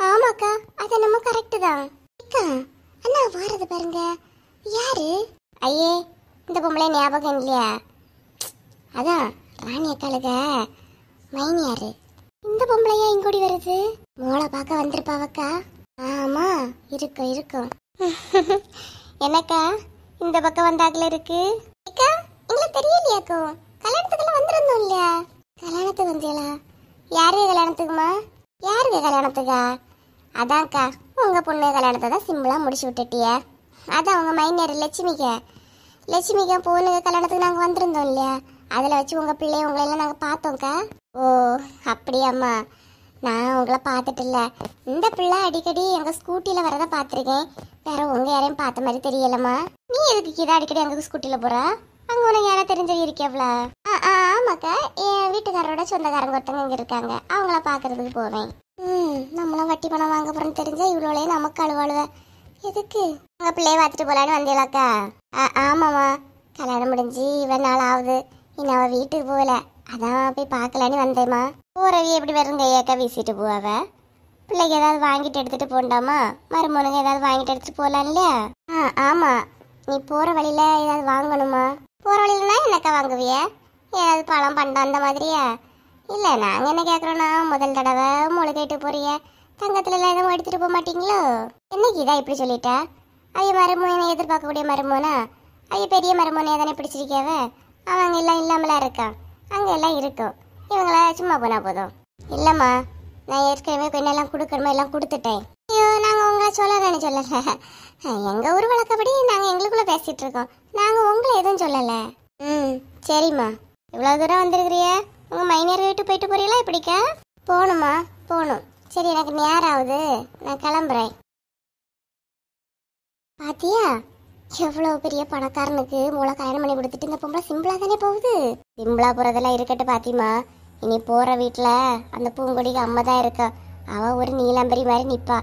ஆமாக்கா, அது நம்ம கரெக்டு தான். அண்ணா வாரது பாருங்க. யாரு? ஐயே, இந்த பொம்பளை ஞாபகம் இல்லையா? அதான் ராணி அக்காளுக மைனியாரு. இந்த பொம்பளையா இங்கோடி வருது? மோளை பார்க்க வந்திருப்பாவக்கா. ஆமா, இருக்கும். என்னக்கா இந்த பக்கம் வந்தாக்கல இருக்கு? அக்கா, உங்களுக்கு தெரியலையாக்கோ? கல்யாணத்துக்குள்ள வந்திருந்தோம் இல்லையா? கல்யாணத்துக்கு வந்தீங்களா? யாரு கல்யாணத்துக்குமா? யாருக்கு கல்யாணத்துக்கா? அதான்க்கா, உங்க பொண்ணு கல்யாணத்தை தான் சிம்பிளா முடிச்சு விட்டுட்டிய. அதான் உங்க மைனர் லட்சுமிக்கா பொண்ணுங்க கல்யாணத்துக்கு நாங்க வந்திருந்தோம் இல்லையா? அதுல வச்சு உங்க பிள்ளைய உங்களெல்லாம் நாங்க பார்த்தோம்க்கா. ஓ அப்படியாம்மா, நான் உங்களை பார்த்துட்டு இல்ல. இந்த பிள்ளை அடிக்கடி எங்க ஸ்கூட்டில வரத பார்த்துருக்கேன், வேற உங்க யாரையும் பார்த்த மாதிரி தெரியலம்மா. நீ எதுக்கு கீதா அடிக்கடி அங்க ஸ்கூட்டில போறா? அங்க உனக்கு யாரா தெரிஞ்சவங்க இருக்கேவ்ளா? ஆமாக்கா, என் வீட்டுக்காரரோட சொந்தக்காரங்க ஒருத்தவங்க இங்க இருக்காங்க, அவங்கள பாக்குறதுக்கு போவேன். நம்மளாம் வட்டி பணம் வாங்க போறோம்னு தெரிஞ்சா இவ்வளோலே நமக்கு அழுவாளுவ. எதுக்கு உங்க பிள்ளைய பார்த்துட்டு போலான்னு வந்தீங்களாக்கா? ஆமாம்மா, கல்யாணம் முடிஞ்சு இவன் நாள் ஆகுது, இன்னும் அவ வீட்டுக்கு போகல, அதான் போய் பார்க்கலான்னு வந்தேம்மா. போறவி எப்படி வருங்க ஏக்கா வீசிட்டு போவாவ? பிள்ளைக்கு ஏதாவது வாங்கிட்டு எடுத்துட்டு போண்டாமா? மருமனுங்க ஏதாவது வாங்கிட்டு எடுத்துட்டு போகலாம் இல்லையா? ஆமா, நீ போற வழியில ஏதாவது வாங்கணுமா? போற வழியிலனா என்னக்கா வாங்குவிய? ஏதாவது பழம் பண்டம் அந்த மாதிரியா? இல்ல, நாங்க என்ன கேக்குறோம்னா, முதல் தடவை முளைக்கிட்டு போறிய, தங்கத்துல எல்லாம் எதுவும் எடுத்துட்டு போக மாட்டீங்களோ? என்னைக்கு இதா இப்படி சொல்லிட்டா? ஐய மருமோனை எதிர்பார்க்கக்கூடிய மருமோனா? ஐய பெரிய மருமோனையா தானே பிடிச்சிருக்கியாவ? அவங்க எல்லாம் இல்லாமலாம் இருக்கா, அங்க எல்லாம் இருக்கும். இவங்கள சும்மா போனா போதும். இல்லம்மா, நான் ஏற்கனவே பெண்ணெல்லாம் கொடுக்கணுமா எல்லாம் கொடுத்துட்டேன். ஐயோ, நாங்க உங்களை சொல்லலன்னு சொல்லல. எங்க ஊர் வழக்கப்படி நாங்க எங்களுக்குள்ள பேசிட்டு இருக்கோம். நாங்க உங்களை எதுவும் சொல்லல. சரிம்மா. இவ்வளவு தூரம் வந்திருக்கிறிய, உங்க மைனர் வீட்டு போயிட்டு போறீங்களா? எப்படிக்கா? போகணுமா? போகணும். சரி, எனக்கு நேரம் ஆகுது, நான் கிளம்புறேன். பாத்தியா, எவ்வளவு பெரிய பணக்காரனுக்கு மூளை கல்யாணம் பண்ணி கொடுத்துட்டு இந்த பொம்பளை சிம்பிளா தானே போகுது. சிம்பிளா போறதெல்லாம் இருக்கட்டும் பாத்திமா, இனி போற வீட்டுல அந்த பூங்கொடிக்கு அம்மா தான் இருக்கா. அவ ஒரு நீலாம்பரி மாதிரி நிப்பா.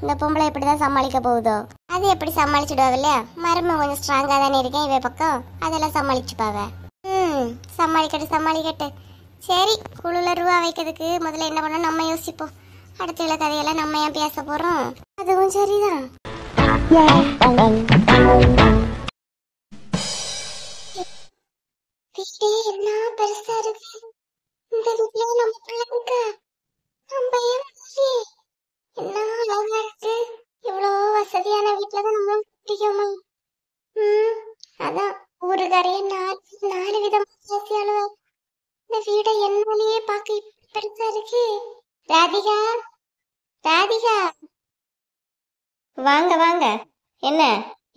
இந்த பொம்பளை எப்படிதான் சமாளிக்க போகுதோ? அது எப்படி சமாளிச்சுடுவாங்க இல்லையா? மரும கொஞ்சம் ஸ்ட்ராங்கா தானே இருக்கேன் இவ பக்கம், அதெல்லாம் சமாளிச்சுப்பாவ. சமாளிக்கட்டு. சரி, குழுல ரூபா வைக்கிறதுக்கு முதல்ல என்ன பண்ணணும் நம்ம யோசிப்போம். அடுத்த உள்ள கதையெல்லாம் நம்ம ஏன் பேச போறோம்? அதுவும் சரிதான். வீடே என்ன பெருசா இருக்கு. இந்த வீட்லயே நம்ம பிள்ளைங்க நம்ம ஏன் என்ன அழகா இருக்கு. இவ்வளவு வசதியான வீட்டுலதான் நம்ம பிடிக்குமா? அதான் ஊருக்காரையே நாலு விதமா பேசியாளுவ. இந்த வீடை என்னாலேயே பார்க்க பெருசா இருக்கு. ராதிகா, ராதிகா, வாங்க வாங்க. என்ன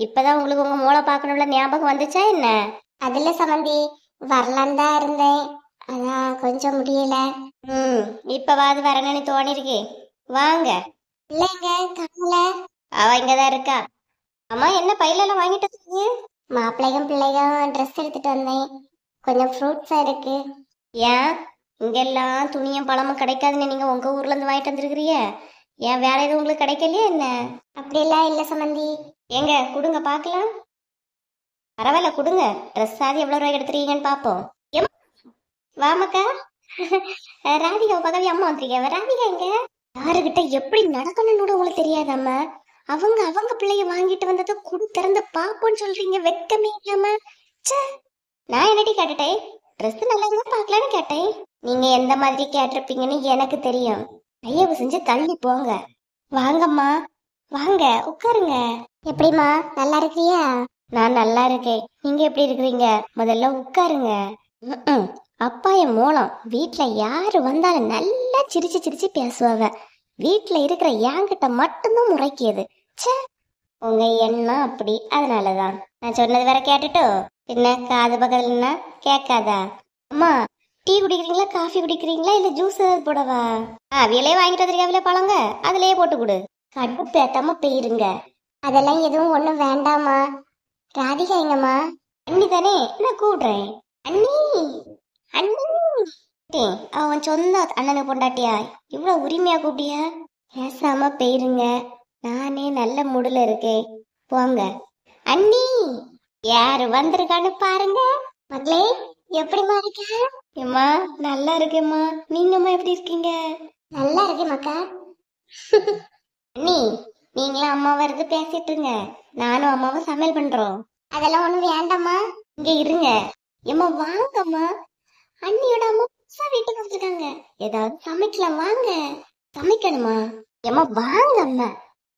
இப்பதான் உங்களுக்கு உங்க மூளை பார்க்கணும்ல ஞாபகம் வந்துச்சா என்ன? அதுல சமந்தி வரலான் தான் இருந்தேன், அதான் கொஞ்சம் முடியல. இப்பவாது வரணும்னு தோணி இருக்கு. வாங்க. இல்லைங்க, காணல. அவ இங்கதான் இருக்கா. அம்மா, என்ன பையில எல்லாம் வாங்கிட்டு வந்தீங்க? மாப்பிள்ளையும் பிள்ளையும் ட்ரெஸ் எடுத்துட்டு வந்தேன், கொஞ்சம் ஃப்ரூட்ஸா இருக்கு. ஏன் இங்கெல்லாம் துணியும் பழமும் கிடைக்காதுன்னு நீங்க உங்க ஊர்ல இருந்து வாங்கிட்டு வந்துருக்கிறீங்க? ஏன் வேற எதுவும் உங்களுக்கு கிடைக்கலையே என்ன? அப்படியெல்லாம் இல்ல சமந்தி. எங்க கொடுங்க பாக்கலாம். பரவாயில்ல கொடுங்க. ட்ரெஸ் ஆதி எவ்வளவு ரூபாய் எடுத்துருக்கீங்கன்னு பாப்போம். வாமக்கா. ராதிகா பதவி அம்மா வந்துருக்கேன். ராதிகா எங்க? யாருகிட்ட எப்படி நடக்கணும்னு கூட உங்களுக்கு தெரியாதாம்மா? அவங்க பிள்ளைய வாங்கிட்டு வந்ததை குடு திறந்து பாப்போன்னு சொல்றீங்க, வெக்கமே இல்லாம. நான் என்னடி கேட்டுட்டேன்? ட்ரெஸ் நல்லா இருந்தா பாக்கலான்னு கேட்டேன். நீங்க எந்த மாதிரி கேட்டிருப்பீங்கன்னு எனக்கு தெரியும். தயவு செஞ்சு தள்ளி போங்க. வாங்கம்மா, வாங்க உட்காருங்க. எப்படிமா, நல்லா இருக்கிறியா? நான் நல்லா இருக்கேன். நீங்க எப்படி இருக்கிறீங்க? முதல்ல உட்காருங்க. அப்பா என் மூலம் வீட்டுல யாரு வந்தாலும் நல்லா சிரிச்சு சிரிச்சு பேசுவாங்க. வீட்டுல இருக்கிற என்கிட்ட மட்டும்தான் முறைக்கியது. உங்க எண்ணம் அப்படி, அதனாலதான். நான் சொன்னது வேற கேட்டுட்டோ என்ன காது பக்கத்துலன்னா கேட்காதா? அம்மா, டீ குடிக்கிறீங்களா, காஃபி குடிக்கிறீங்களா, இல்ல ஜூஸ் ஏதாவது போடவா? அவியலே வாங்கிட்டு வந்திருக்காவில பழங்க, அதுலயே போட்டு கொடு. கட்டு பேத்தாம போயிருங்க. அதெல்லாம் எதுவும் ஒண்ணும் வேண்டாமா. ராதிகா எங்கம்மா? அண்ணி தானே, நான் கூடுறேன். அண்ணி, அண்ணி. அவன் சொந்த அண்ணனை பொண்டாட்டியா? இவ்வளவு உரிமையா கூப்பிட்டியா? பேசாம போயிருங்க, நானே நல்ல மூடுல இருக்கேன். போங்க. அண்ணி, யாரு வந்திருக்கான்னு பாருங்க. மகளே, எப்படிமா இருக்க? ஏம்மா, நல்லா இருக்கேம்மா. நீங்கம்மா எப்படி இருக்கீங்க? நல்லா இருக்கேன் மக்கா. அண்ணி, நீங்களும் அம்மா வருது பேசிட்டு இருங்க, நானும் அம்மாவும் சமையல் பண்றோம். அதெல்லாம் ஒண்ணும் வேண்டாமா, இங்க இருங்க. ஏம்மா வாங்கம்மா, அண்ணியோட அம்மா புதுசா வீட்டுக்கு வந்திருக்காங்க, ஏதாவது சமைக்கலாம், வாங்க. சமைக்கணுமா? ஏம்மா வாங்க அம்மா.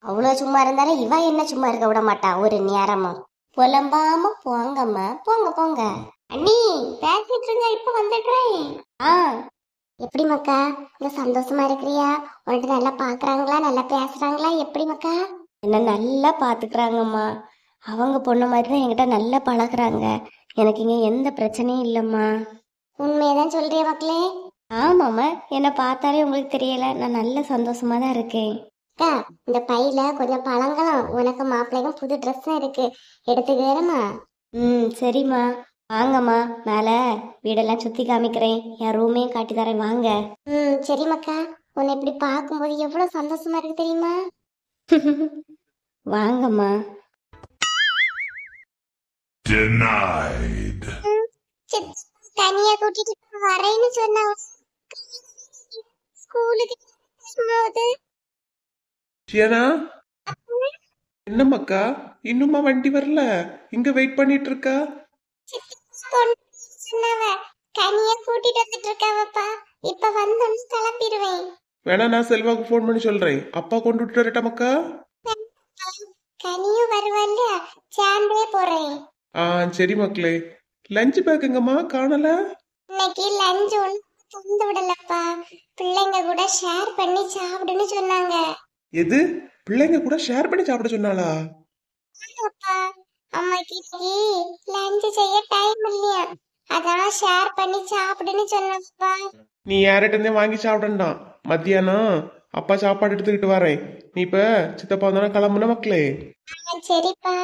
அவ்வளவு சும்மா இருந்தாலும் இவ என்ன சும்மா இருக்க விட மாட்டா ஒரு நேரமும். புலம்பாம போங்கம்மா, போங்க போங்க. அண்ணி பேசிட்டு இருங்க, இப்ப வந்துடுறேன். எப்படி மக்கா, இந்த சந்தோஷமா இருக்கிறியா? உன்கிட்ட நல்லா பாக்குறாங்களா, நல்லா பேசுறாங்களா? எப்படி மக்கா? என்ன நல்லா பாத்துக்கிறாங்கம்மா. அவங்க பொண்ணு மாதிரி தான் என்கிட்ட நல்லா பழகுறாங்க. எனக்கு இங்க எந்த பிரச்சனையும் இல்லம்மா. உண்மையதான் சொல்றிய மக்களே? ஆமாம்மா, என்ன பார்த்தாலே உங்களுக்கு தெரியல, நான் நல்ல சந்தோஷமா தான் இருக்கேன். இந்த பையில கொஞ்சம் பழங்களும் உனக்கு மாப்பிள்ளைக்கும் புது ட்ரெஸ் இருக்கு, எடுத்துக்கிறேம்மா. சரிம்மா. வாங்கம்மா, மேல வீடெல்லாம் சுத்தி காமிக்கிறேன், என் ரூமையும் காட்டி தரேன், வாங்க. சரி மக்கா. உன்னை இப்படி பார்க்கும்போது எவ்வளவு சந்தோஷமா இருக்கு தெரியுமா? வாங்கம்மா. தனியா கூட்டிட்டு வரேன்னு சொன்னா ஸ்கூலுக்கு என்ன மக்கா, இன்னுமா வண்டி வரல? இங்க வெயிட் பண்ணிட்டு இருக்கா? தனியா கூட்டிட்டு வந்துட்டு இருக்காவப்பா, இப்ப வந்தோன்னு கிளம்பிடுவேன். வேணா நான் செல்வாக்கு போன் பண்ணி சொல்றேன், அப்பா கொண்டு விட்டு வரட்டா மக்கா? கனியும் வருவான்ல, சேர்ந்தே போறேன். சரி மக்களே. லஞ்ச் பேக் எங்கம்மா காணல? இன்னைக்கு லஞ்ச் ஒண்ணு தந்து விடலப்பா. பிள்ளைங்க கூட ஷேர் பண்ணி சாப்பிடுன்னு சொன்னாங்க. எது? பிள்ளைங்க கூட ஷேர் பண்ணி சாப்பிட சொன்னாளா? அப்பா அம்மாக்கு லஞ்ச் செய்ய டைம் இல்லையா, அதான் ஷேர் பண்ணி சாப்பிடுன்னு சொன்னப்பா. நீ யார்கிட்ட இருந்தே வாங்கி சாப்பிடண்டாம். மத்தியானம் அப்பா சாப்பாடு எடுத்துக்கிட்டு வரேன். நீ இப்ப சித்தப்பா தானே கிளம்புன மக்களே. சரிப்பா.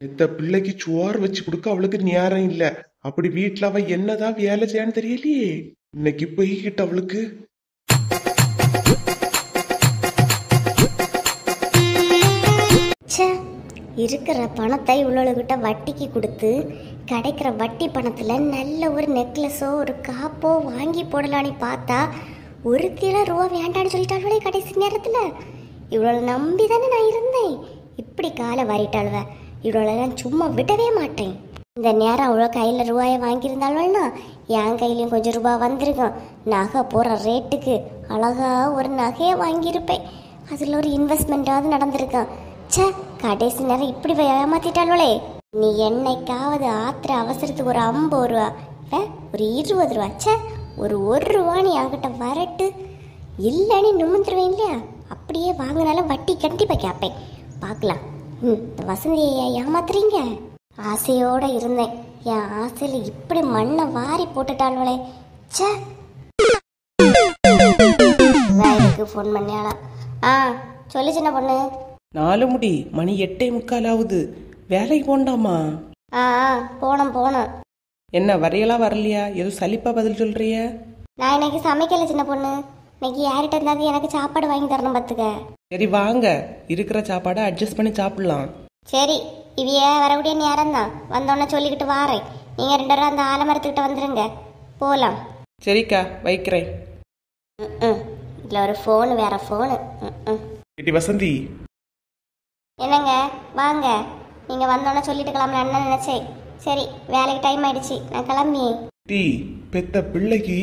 இந்த பிள்ளைக்கு சோறு வச்சு கொடுக்க அவளுக்கு நேரம் இல்ல. அப்படி வீட்டுல அவ என்னதான் வேலை செய்யான்னு தெரியலையே. இன்னைக்கு போய்கிட்ட அவளுக்கு. இருக்கிற பணத்தை இவ்வளவுகிட்ட வட்டிக்கு கொடுத்து கிடைக்கிற வட்டி பணத்துல நல்ல ஒரு நெக்லஸோ ஒரு காப்போ வாங்கி போடலான்னு பார்த்தா ஒரு கிலோ ரூபா வேண்டான்னு சொல்லிட்டாளே கடைசி நேரத்துல. இவ்வளவு நம்பி தானே நான் இருந்தேன். இப்படி காலை வாரிட்டாளுவ. இவ்வளவு நான் சும்மா விடவே மாட்டேன். இந்த நேரம் அவ்வளோ கையில் ரூபாயை வாங்கியிருந்தாள்னா என் கையிலையும் கொஞ்சம் ரூபா வந்திருக்கும். நகை போகிற ரேட்டுக்கு அழகா ஒரு நகையை வாங்கியிருப்பேன். அதில் ஒரு இன்வெஸ்ட்மெண்ட்டாவது நடந்திருக்கான். சே, கடைசி நேரம் இப்படி ஏமாத்திட்டாளே. நீ என்னைக்காவது ஆத்திர அவசரத்துக்கு ஒரு 50 ரூபா, ஒரு 20 ரூபா, சே ஒரு ரூபான்னு என்கிட்ட வரட்டு இல்லைன்னு நிமிந்துருவேன் இல்லையா. அப்படியே வாங்கினாலும் வட்டி கண்டிப்பாக கேட்பேன். பார்க்கலாம். வசந்தியை ஏமாத்துறீங்க. ஆசையோட இருந்தேன். என் ஆசையில இப்படி மண்ணை வாரி போட்டுட்டாளே. சே, ஃபோன் பண்ணியாளா? சொல்லு சின்ன பொண்ணு. 4 முடி மணி 8:45 வேலைக்கு போண்டாமா? போனோம். என்ன வரையெல்லாம் வரலையா? எதுவும் சலிப்பா பதில் சொல்றிய? நான் இன்னைக்கு சமைக்கல சின்ன பொண்ணு. இன்னைக்கு யார்கிட்ட இருந்தாது எனக்கு சாப்பாடு வாங்கி தரணும் பார்த்துக்க. சரி வாங்க, இருக்கிற சாப்பாடை அட்ஜஸ்ட் பண்ணி சாப்பிடலாம். சரி, இவைய வரக்கூடிய நேரம் தான். வந்தோடனே சொல்லிக்கிட்டு வாரேன். நீங்க 2 பேரும் அந்த ஆலமரத்துக்கிட்ட வந்துருங்க, போலாம். சரிக்கா, வைக்கிறேன். இதுல ஒரு ஃபோனு, வேற ஃபோனு. வசந்தி என்னங்க, வாங்க. நீங்க வந்தோடனே சொல்லிட்டு கிளம்பலான்னு நினைச்சேன். சரி, வேலைக்கு டைம் ஆயிடுச்சு, நான் கிளம்பி. டீ பெத்த பிள்ளைக்கு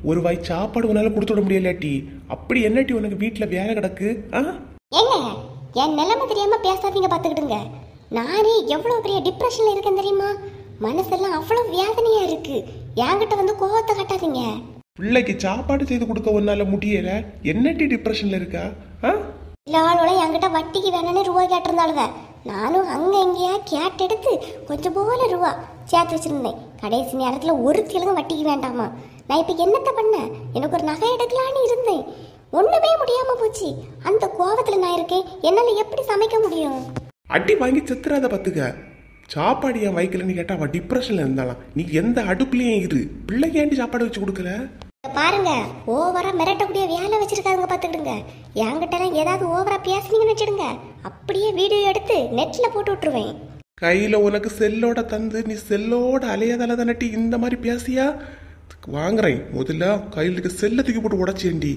ஒரு வாய் சாப்பாடு உன்னால கொடுத்து விட முடியல டீ. அப்படி என்ன டீ உனக்கு வீட்டுல வேலை கிடக்கு? ஏங்க, என் நிலைமை தெரியாம பேசாதீங்க, பாத்துக்கிடுங்க. நானே எவ்வளவு பெரிய டிப்ரெஷன்ல இருக்கேன் தெரியுமா? மனசெல்லாம் அவ்வளவு வேதனையா இருக்கு. என்கிட்ட வந்து கோவத்தை கட்டாதீங்க. பிள்ளைக்கு சாப்பாடு செய்து கொடுக்க உன்னால முடியல, என்ன டீ டிப்ரெஷன்ல இருக்கா? எல்லாரோட என்கிட்ட வட்டிக்கு வேணும்னு ரூபா கேட்டிருந்தாளுவ. நானும் அங்க எங்கேயா கேட்டெடுத்து கொஞ்சம் போல ரூபா சேர்த்து வச்சிருந்தேன். கடைசி நேரத்துல ஒரு திலகம் வட்டிக்கு வேண்டாமா. நான் இப்ப என்னத்த பண்ண? எனக்கு ஒரு நகை எடுக்கலான்னு இருந்தேன். ஒண்ணுமே முடியாம போச்சு. அந்த கோவத்துல நான் இருக்கேன். என்னால எப்படி சமைக்க முடியும்? அடி வாங்கி செத்துறாத பாத்துக்க. சாப்பாடு என் வைக்கலன்னு கேட்டா அவ டிப்ரெஷன்ல இருந்தாலாம். நீ எந்த அடுப்புலயும் இரு, பிள்ளைக்கு ஏண்டி சாப்பாடு வச்சு கொடுக்கல? பாருங்க, ஓவரா மிரட்டக்கூடிய வேலை வச்சிருக்காங்க பாத்துக்கிடுங்க. என்கிட்ட ஏதாவது ஓவரா பேசுனீங்கன்னு வச்சிடுங்க, அப்படியே வீடியோ எடுத்து நெட்ல போட்டு விட்டுருவேன். கையில உனக்கு செல்லோட தந்து நீ செல்லோட அலையாதால தானட்டி இந்த மாதிரி பேசியா? வாங்குறேன். முதல்ல கையிலுக்கு செல்ல தூக்கி போட்டு உடச்சேண்டி.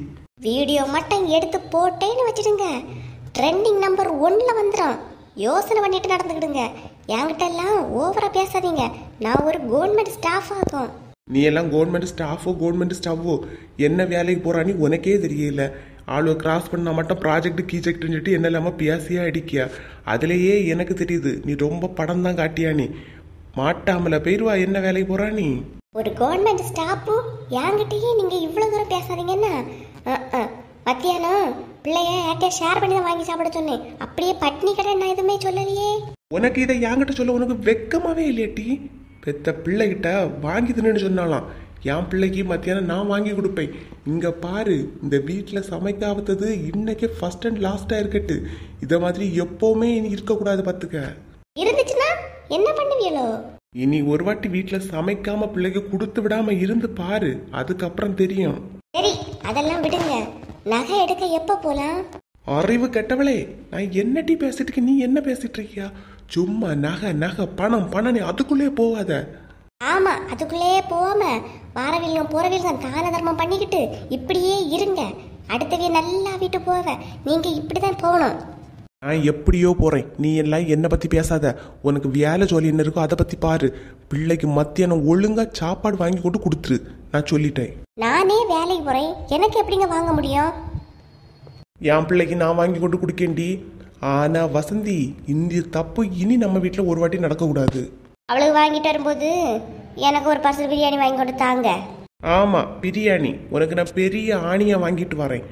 வீடியோ மட்டும் எடுத்து போட்டேன்னு வச்சிடுங்க, ட்ரெண்டிங் நம்பர் 1ல வந்துடும். யோசனை பண்ணிட்டு நடந்துக்கிடுங்க. என்கிட்ட எல்லாம் ஓவரா பேசாதீங்க. நான் ஒரு கவர்மெண்ட் ஸ்டாஃப் ஆகும். நீ எல்லாம் கவர்மெண்ட் ஸ்டாஃபோ என்ன வேலைக்கு போறான்னு உனக்கே தெரியல. ஆளுவை கிராஸ் பண்ணா மட்டும் ப்ராஜெக்ட் கீஜெக்ட்னு சொல்லிட்டு என்ன இல்லாம பேசியா அடிக்கியா. அதுலயே எனக்கு தெரியுது நீ ரொம்ப படம் தான் காட்டியா. நீ மாட்டாமல போயிருவா. என்ன வேலைக்கு போறா நீ? ஒரு கவர்மெண்ட் ஸ்டாஃபு என்கிட்டயே நீங்க இவ்வளவு தூரம் பேசாதீங்கன்னா. மத்தியானம் பிள்ளைய யார்கிட்ட ஷேர் பண்ணி தான் வாங்கி சாப்பிட சொன்னேன். அப்படியே பட்னி கடை நான் எதுவுமே சொல்லலையே. உனக்கு இதை என்கிட்ட சொல்ல உனக்கு வெக்கமாவே இல்லையாட்டி? பெத்த பிள்ளைகிட்ட வாங்கி தின்னு சொன்னாலாம். என் பிள்ளைக்கு மத்தியானம் நான் வாங்கி கொடுப்பேன். இங்க பாரு, இந்த வீட்டுல சமைக்காதது இன்னைக்கு ஃபர்ஸ்ட் அண்ட் லாஸ்டா இருக்கட்டு. இத மாதிரி எப்பவுமே இனி இருக்கக்கூடாது பாத்துக்க. இருந்துச்சுன்னா என்ன பண்ணுவீங்களோ? இனி ஒரு வாட்டி வீட்டுல சமைக்காம பிள்ளைக்கு கொடுத்து விடாம இருந்து பாரு, அதுக்கப்புறம் தெரியும். சரி, அதெல்லாம் விடுங்க. நகை எடுக்க எப்ப போலாம்? அறிவு கெட்டவளே, நான் என்னட்டி பேசிட்டு நீ என்ன பேசிட்டு இருக்கியா? சும்மா நகை நகை பணம் பணம் அதுக்குள்ளே போகாத. ஆமா, அதுக்குள்ளே போகாம வாரவில்கம் போறவில்கம் தான தர்மம் பண்ணிக்கிட்டு இப்படியே இருங்க. அடுத்தவே நல்லா வீட்டு போவ. நீங்க இப்படிதான் போகணும். நான் எப்படியோ போறேன். நீ எல்லாம் என்ன பத்தி பேசாத. உனக்கு வேலை ஜோலி என்ன இருக்கோ அதை பத்தி பாரு. பிள்ளைக்கு மத்தியானம் ஒழுங்கா சாப்பாடு வாங்கி கொண்டு கொடுத்துரு. நான் சொல்லிட்டேன். நானே வேலைக்கு போறேன், எனக்கு எப்படிங்க வாங்க முடியும்? என் பிள்ளைக்கு நான் வாங்கி கொண்டு கொடுக்கேண்டி. ஆனா வசந்தி, இந்த தப்பு இனி நம்ம வீட்டுல ஒரு வாட்டி நடக்க கூடாது. அவளுக்கு வாங்கிட்டு வரும்போது எனக்கு ஒரு பார்சல் பிரியாணி வாங்கி கொடுத்தாங்க. ஆமா பிரியாணி உனக்கு நான் பெரிய ஆணியா வாங்கிட்டு வரேன்.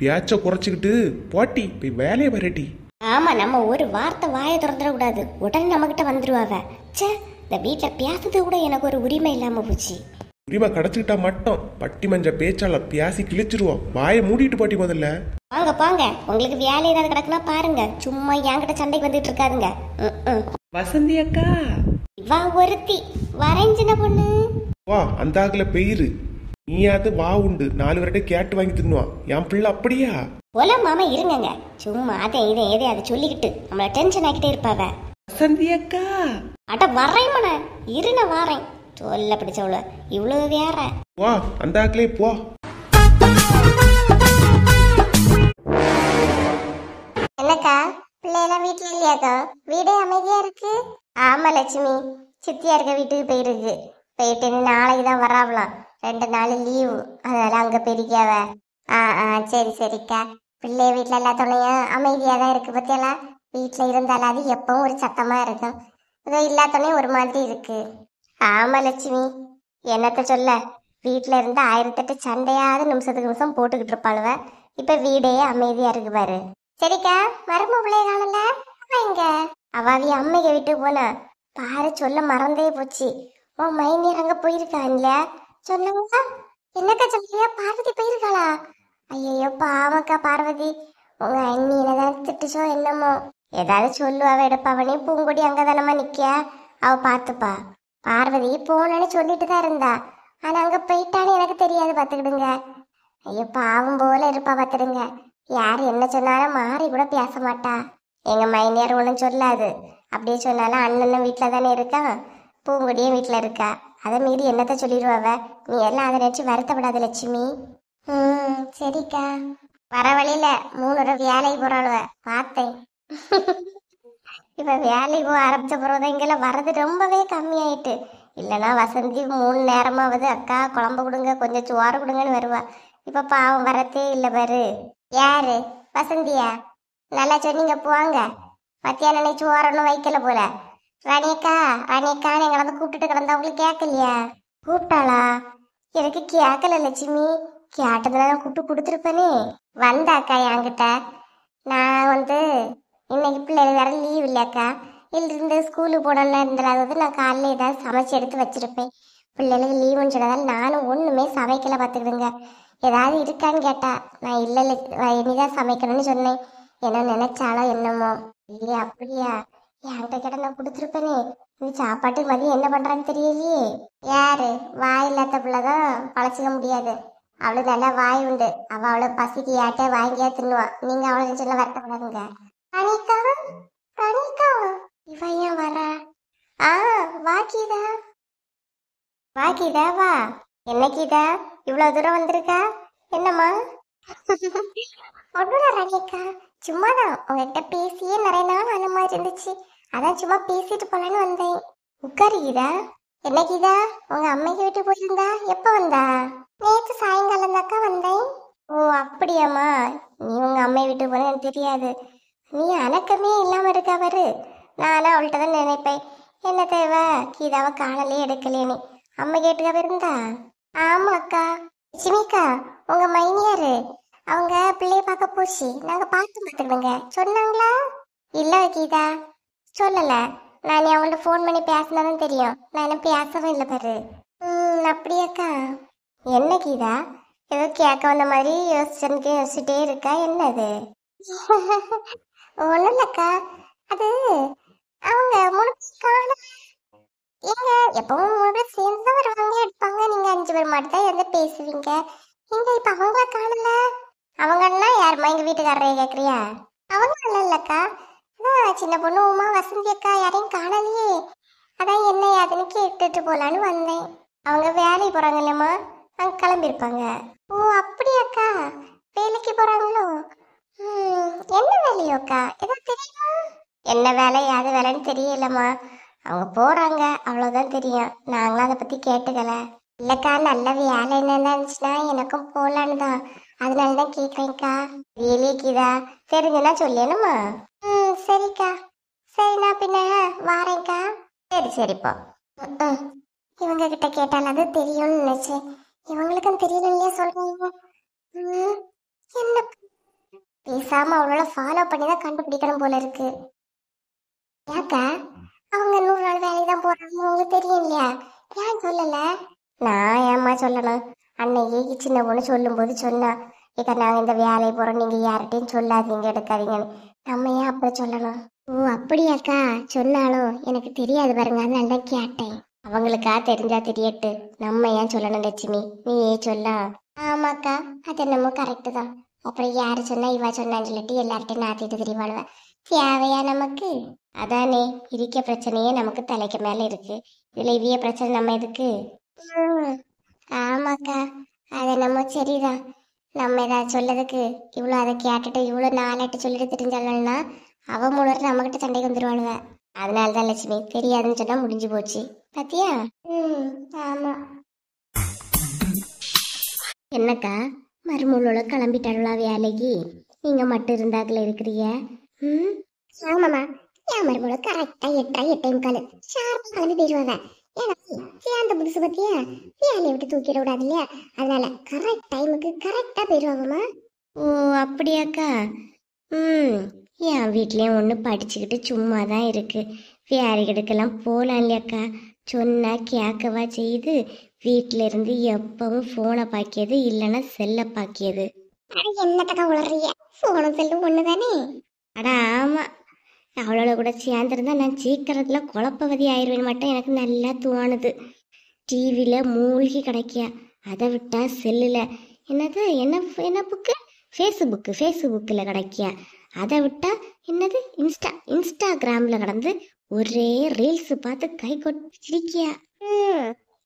பேச்ச குறைச்சிக்கிட்டு போட்டி போய் வேலையை வரட்டி. ஆமா, நம்ம ஒரு வார்த்தை வாயை திறந்துடக்கூடாது, உடனே நம்மகிட்ட வந்துருவாங்க. சே, இந்த வீட்டில் பேசுறது கூட எனக்கு ஒரு உரிமை இல்லாம போச்சு. உரிமை கிடைச்சிக்கிட்டா மட்டும் பட்டி மஞ்ச பேச்சால பேசி கிழிச்சிருவோம். வாயை மூடிட்டு போட்டி முதல்ல. வாங்க பாங்க, உங்களுக்கு வேலை ஏதாவது கிடக்குன்னா பாருங்க, சும்மா என்கிட்ட சண்டைக்கு வந்துட்டு இருக்காதுங்க. வசந்தி அக்கா, இவா ஒருத்தி வரைஞ்சின பொண்ணு. வா அந்த ஆகுல பெயிரு நீயாவது வா உண்டு 4 வருட கேட்டு வாங்கி தின்னுவான். என் பிள்ளை அப்படியா? போல மாமா இருங்கங்க, சும்மா அதை இதை எதை அதை சொல்லிக்கிட்டு நம்மள டென்ஷன் ஆக்கிட்டே இருப்பாவ. வசந்தி அக்கா, அட வர்றேன் மன இருன வாரேன், சொல்ல பிடிச்சவள இவ்வளவு வேற. வா அந்த ஆக்குலே போ. என்னக்கா, பிள்ளையெல்லாம் வீட்டுல இல்லையாக்கா? வீடே அமைதியா இருக்கு. ஆமா லட்சுமி, சித்தியா இருக்க வீட்டுக்கு போயிருக்கு. போயிட்டு நாளைக்கு தான் வராவலாம், 2 நாள் லீவு, அதனால அங்க பெருக்கியாவ. சரி சரிக்கா. பிள்ளைய வீட்டுல எல்லாத்தோனையும் அமைதியா தான் இருக்கு பத்தியெல்லாம். வீட்டுல இருந்தாலும் அது எப்பவும் ஒரு சத்தமா இருக்கும், இதோ இல்லாதோனையும் ஒரு மாதிரி இருக்கு. ஆமா லட்சுமி, என்னத்த சொல்ல, வீட்டுல இருந்து 1008 சண்டையாவது நிமிஷத்துக்கு நிமிஷம் போட்டுக்கிட்டு இருப்பாளுவ. இப்ப வீடே அமைதியா இருக்கு பாரு. சரிக்கா, மரும பிள்ளைய காணல, இங்க அவாவி அம்மைக்கு விட்டு போன பாரு, சொல்ல மறந்தே போச்சு. உன் மைனியர் அங்க போயிருக்கான்ல, சொல்லுங்க. என்னக்கா சொல்றியா? பார்வதி போயிருக்காளா? ஐயோ பாவக்கா பார்வதி, உங்க அண்ணியிலதான் திட்டுச்சோ என்னமோ. ஏதாவது சொல்லுவாவ எடுப்பாவனே. பூங்கொடி அங்கதானமா நிக்க, அவ பாத்துப்பா. பார்வதி போனேன்னு சொல்லிட்டு தான் இருந்தா, ஆனா அங்க போயிட்டான்னு எனக்கு தெரியாது பாத்துக்கிடுங்க. ஐயோ பாவம் போல இருப்பா பாத்துடுங்க. யாரு என்ன சொன்னாலும் மாறி கூட பேச மாட்டா. எங்க மைனியார் ஒன்றும் சொல்லாது, அப்படியே சொன்னாலும் அண்ணனும் வீட்டுல தானே இருக்கான், பூங்குடியும் வீட்டுல இருக்கா. அதை மீறி என்னத்த சொல்லிடுவாவ. நீ எல்லாம் அதை நினைச்சு வருத்தப்படாத லட்சுமி. சரிக்கா. வர வழியில 3 வேலைக்கு போறாளுவ பார்த்தேன். இப்ப வேலைக்கு போக ஆரம்பிச்ச பிறகுதான் இங்கெல்லாம் வர்றது ரொம்பவே கம்மியாயிட்டு. இல்லைன்னா வசந்தி 3 நேரமாவது அக்கா குழம்பு கொடுங்க, கொஞ்சம் சோறு கொடுங்கன்னு வருவா. இப்ப பாவம் வரத்தே இல்லை பாரு. யாரு? வசந்தியா? நல்லா சொன்னீங்க, போவாங்க. மத்தியானம் சோறணும் வைக்கல போல. ராணியக்கா ராணியக்கான்னு எங்களை வந்து கூப்பிட்டுட்டு கிடந்தா உங்களுக்கு கேட்கலையா? கூப்பிட்டாளா? எனக்கு கேட்கல லட்சுமி, கேட்டதுல கூப்பிட்டு கொடுத்துருப்பேனே. வந்தாக்கா என்கிட்ட, நான் வந்து இன்னைக்கு பிள்ளைகள் வேற லீவ் இல்லையாக்கா, இருந்து ஸ்கூலுக்கு போனோம்னா இருந்தாலும் நான் காலையில் ஏதாவது சமைச்சு எடுத்து வச்சிருப்பேன். பிள்ளைகளுக்கு லீவுன்னு சொன்னதால் நானும் ஒன்றுமே சமைக்கல பார்த்துக்கிடுங்க. ஏதாவது இருக்கான்னு கேட்டா நான் இல்லை இனிதான் சமைக்கணும்னு சொன்னேன். என்ன நினைச்சாலோ என்னமோ. இல்லையா? அப்படியா? என்கிட்ட கேட்ட நான் கொடுத்துருப்பேனே. நீ சாப்பாட்டுக்கு மதியம் என்ன பண்றான்னு தெரியலையே. யாரு? வாய் இல்லாத பிள்ளைதான் பழச்சிக்க முடியாது, அவளுக்கு நல்லா வாய் உண்டு. அவளை பசிக்கு ஏட்ட வாங்கியா தின்னுவான். நீங்க அவளை நினைச்சல வருத்தப்படாதுங்க. ரணிகா ரணிகா, இவன் ஏன் வரா? வாக்கிதா வாக்கிதா வா. என்ன கீதா இவ்வளவு தூரம் வந்திருக்கா? என்னம்மா? ஒண்ணுல ரணிகா, சும்மாதான் உங்ககிட்ட பேசியே நிறைய நாள் அந்த மாதிரி இருந்துச்சு, அதான் சும்மா பேசிட்டு போலான்னு வந்தேன். உட்காரு கீதா. என்ன கீதா, உங்க அம்மைக்கு வீட்டு போயிருந்தா? எப்ப வந்தா? நேற்று சாயங்காலம் தாக்கா வந்தேன். ஓ அப்படியாம்மா, நீ உங்க அம்மை வீட்டுக்கு போன எனக்கு தெரியாது. நீ அணக்கமே இல்லாம இருக்கா பாரு. நானும் அவள்கிட்ட தான் நினைப்பேன், என்ன தேவை கீதாவை காணலே எடுக்கலேன்னு. அம்மா கேட்டுக்கா இருந்தா? ஆமா அக்கா. லட்சுமிக்கா, உங்க மைனியாரு அவங்க பிள்ளைய பார்க்க போச்சு, நாங்க பார்த்துக்கிடுங்க சொன்னாங்களா? இல்ல கீதா சொல்லல, நான் அவங்கள்ட்ட ஃபோன் பண்ணி பேசினாதான் தெரியும், நான் என்ன பேசவும் இல்லை பாரு. அப்படியாக்கா. என்ன கீதா ஏதோ கேட்க வந்த மாதிரி யோசிச்சுட்டே இருக்கா, என்னது? ஒண்ணும் இல்லக்கா, அது அவங்க 3 பேர் காண. ஏங்க எப்பவும் 3 பேர் சேர்ந்து தான் வருவாங்க எடுப்பாங்க, நீங்க 5 பேர் மட்டும் தான் எந்த பேசுவீங்க. இங்க இப்ப அவங்கள காணல. அவங்கன்னா யாருமா? எங்க வீட்டுக்காரரைய கேக்குறியா? அவங்க இல்லக்கா, அதான் சின்ன பொண்ணு உமா வசந்தி அக்கா யாரையும் காணலையே, அதான் என்ன யாருன்னு கேட்டுட்டு போலான்னு வந்தேன். அவங்க வேலைக்கு போறாங்க இல்லம்மா, அங்க கிளம்பிருப்பாங்க. ஓ அப்படியாக்கா, வேலைக்கு போறாங்களோ? என்ன வேலையோக்கா, ஏதாவது தெரியுமா? என்ன வேலை யாது வேலைன்னு தெரியலம்மா, அவங்க போறாங்க அவ்வளவுதான் தெரியும், நாங்களும் அதை பத்தி கேட்டுக்கல. இல்லக்கா நல்ல வேலை என்னன்னு இருந்துச்சுன்னா எனக்கும் போலான்னு தான், அதனாலதான் கேக்குறேன்க்கா. வேலைக்குதா தெரிஞ்சுன்னா சொல்லேனுமா? சரிக்கா. சரி நான் பின்ன வாரேன்க்கா. சரி சரிப்பா. இவங்க கிட்ட கேட்டால் அது தெரியும்னு நினைச்சேன். இவங்களுக்கும் தெரியலையே சொல்றீங்க. என்ன பேசாம அவளோட ஃபாலோ பண்ணி தான் கண்டுபிடிக்கணும் போல இருக்கு. ஏக்கா அவங்க 100 நாள் வேலைக்கு தான் போறாங்க, உங்களுக்கு தெரியும் இல்லையா? ஏன் சொல்லல? நான் ஏம்மா சொல்லணும்? அன்னைக்கு சின்ன பொண்ணு சொல்லும் போது சொன்னா, ஏக்கா நாங்க இந்த வேலையை போறோம், நீங்க யார்கிட்டையும் சொல்லாதீங்க எடுக்காதீங்கன்னு. நம்ம ஏன் அப்ப சொல்லணும்? ஓ அப்படியாக்கா? சொன்னாலும் எனக்கு தெரியாது பாருங்க, அதனால தான் கேட்டேன். அவங்களுக்கா தெரிஞ்சா தெரியட்டு, நம்ம ஏன் சொல்லணும் லட்சுமி, நீ ஏன் சொல்ல? ஆமாக்கா, அது என்னமோ கரெக்டு தான். அப்புறம் யாரு சொன்னா இவா சொன்னான்னு சொல்லிட்டு எல்லார்ட்டையும் நாத்திட்டு தெரியவாழ்வ. தேவையா நமக்கு? அதானே, இருக்க பிரச்சனையே நமக்கு தலைக்கு மேல இருக்கு, இதுல இவ்விய பிரச்சனை நம்ம எதுக்கு? ஆமாக்கா, அது நம்ம சரிதான். நம்ம ஏதாவது சொல்லதுக்கு இவ்வளோ அதை கேட்டுட்டு இவ்வளோ நாளாட்டு சொல்லிட்டு தெரிஞ்சாலும்னா அவ மூணு நம்ம கிட்ட சண்டைக்கு வந்துருவாளுவ. அதனாலதான் லட்சுமி தெரியாதுன்னு சொன்னா முடிஞ்சு போச்சு, பாத்தியா? ஆமா. என்னக்கா மருமூளோட கிளம்பிட்டாளா வேலைக்கு? நீங்க மட்டும் இருந்தாக்குல இருக்கிறீங்க. ஆமாம்மா, என் மருமூள கரெக்டா 8:30 ஷார்ப்பா கிளம்பி போயிடுவாங்க. ஏன்னா சேர்ந்த புதுசு பத்தியா வேலையை விட்டு தூக்கிட விடாது இல்லையா, அதனால கரெக்ட் டைமுக்கு கரெக்டா போயிடுவாங்கம்மா. ஓ அப்படியாக்கா? என் வீட்லயும் ஒன்று படிச்சுக்கிட்டு சும்மா தான் இருக்கு, வேலைக்கெடுக்கெல்லாம் போகலாம் இல்லையாக்கா? சொன்னா கேட்கவா செய்யுது? வீட்டில இருந்து எப்பவும் போனை பாக்கியது இல்லைன்னா செல்ல பாக்கியது. என்னக்கா உளறிய? போனும் செல்லும் ஒண்ணு தானே. அடா ஆமா, அவளோட கூட சேர்ந்துருந்தா நான் சீக்கிரத்துல குழப்பவதி ஆயிடுவேன் மட்டும் எனக்கு நல்லா தோணுது. டிவியில மூழ்கி கிடைக்கியா, அதை விட்டா செல்லுல என்னது என்ன என்ன புக்கு, ஃபேஸ்புக்கில் கிடைக்கியா, அதை விட்டா என்னது இன்ஸ்டாகிராம்ல கடந்து ஒரே ரீல்ஸ் பார்த்து கை கொட்டி சிரிக்கியா.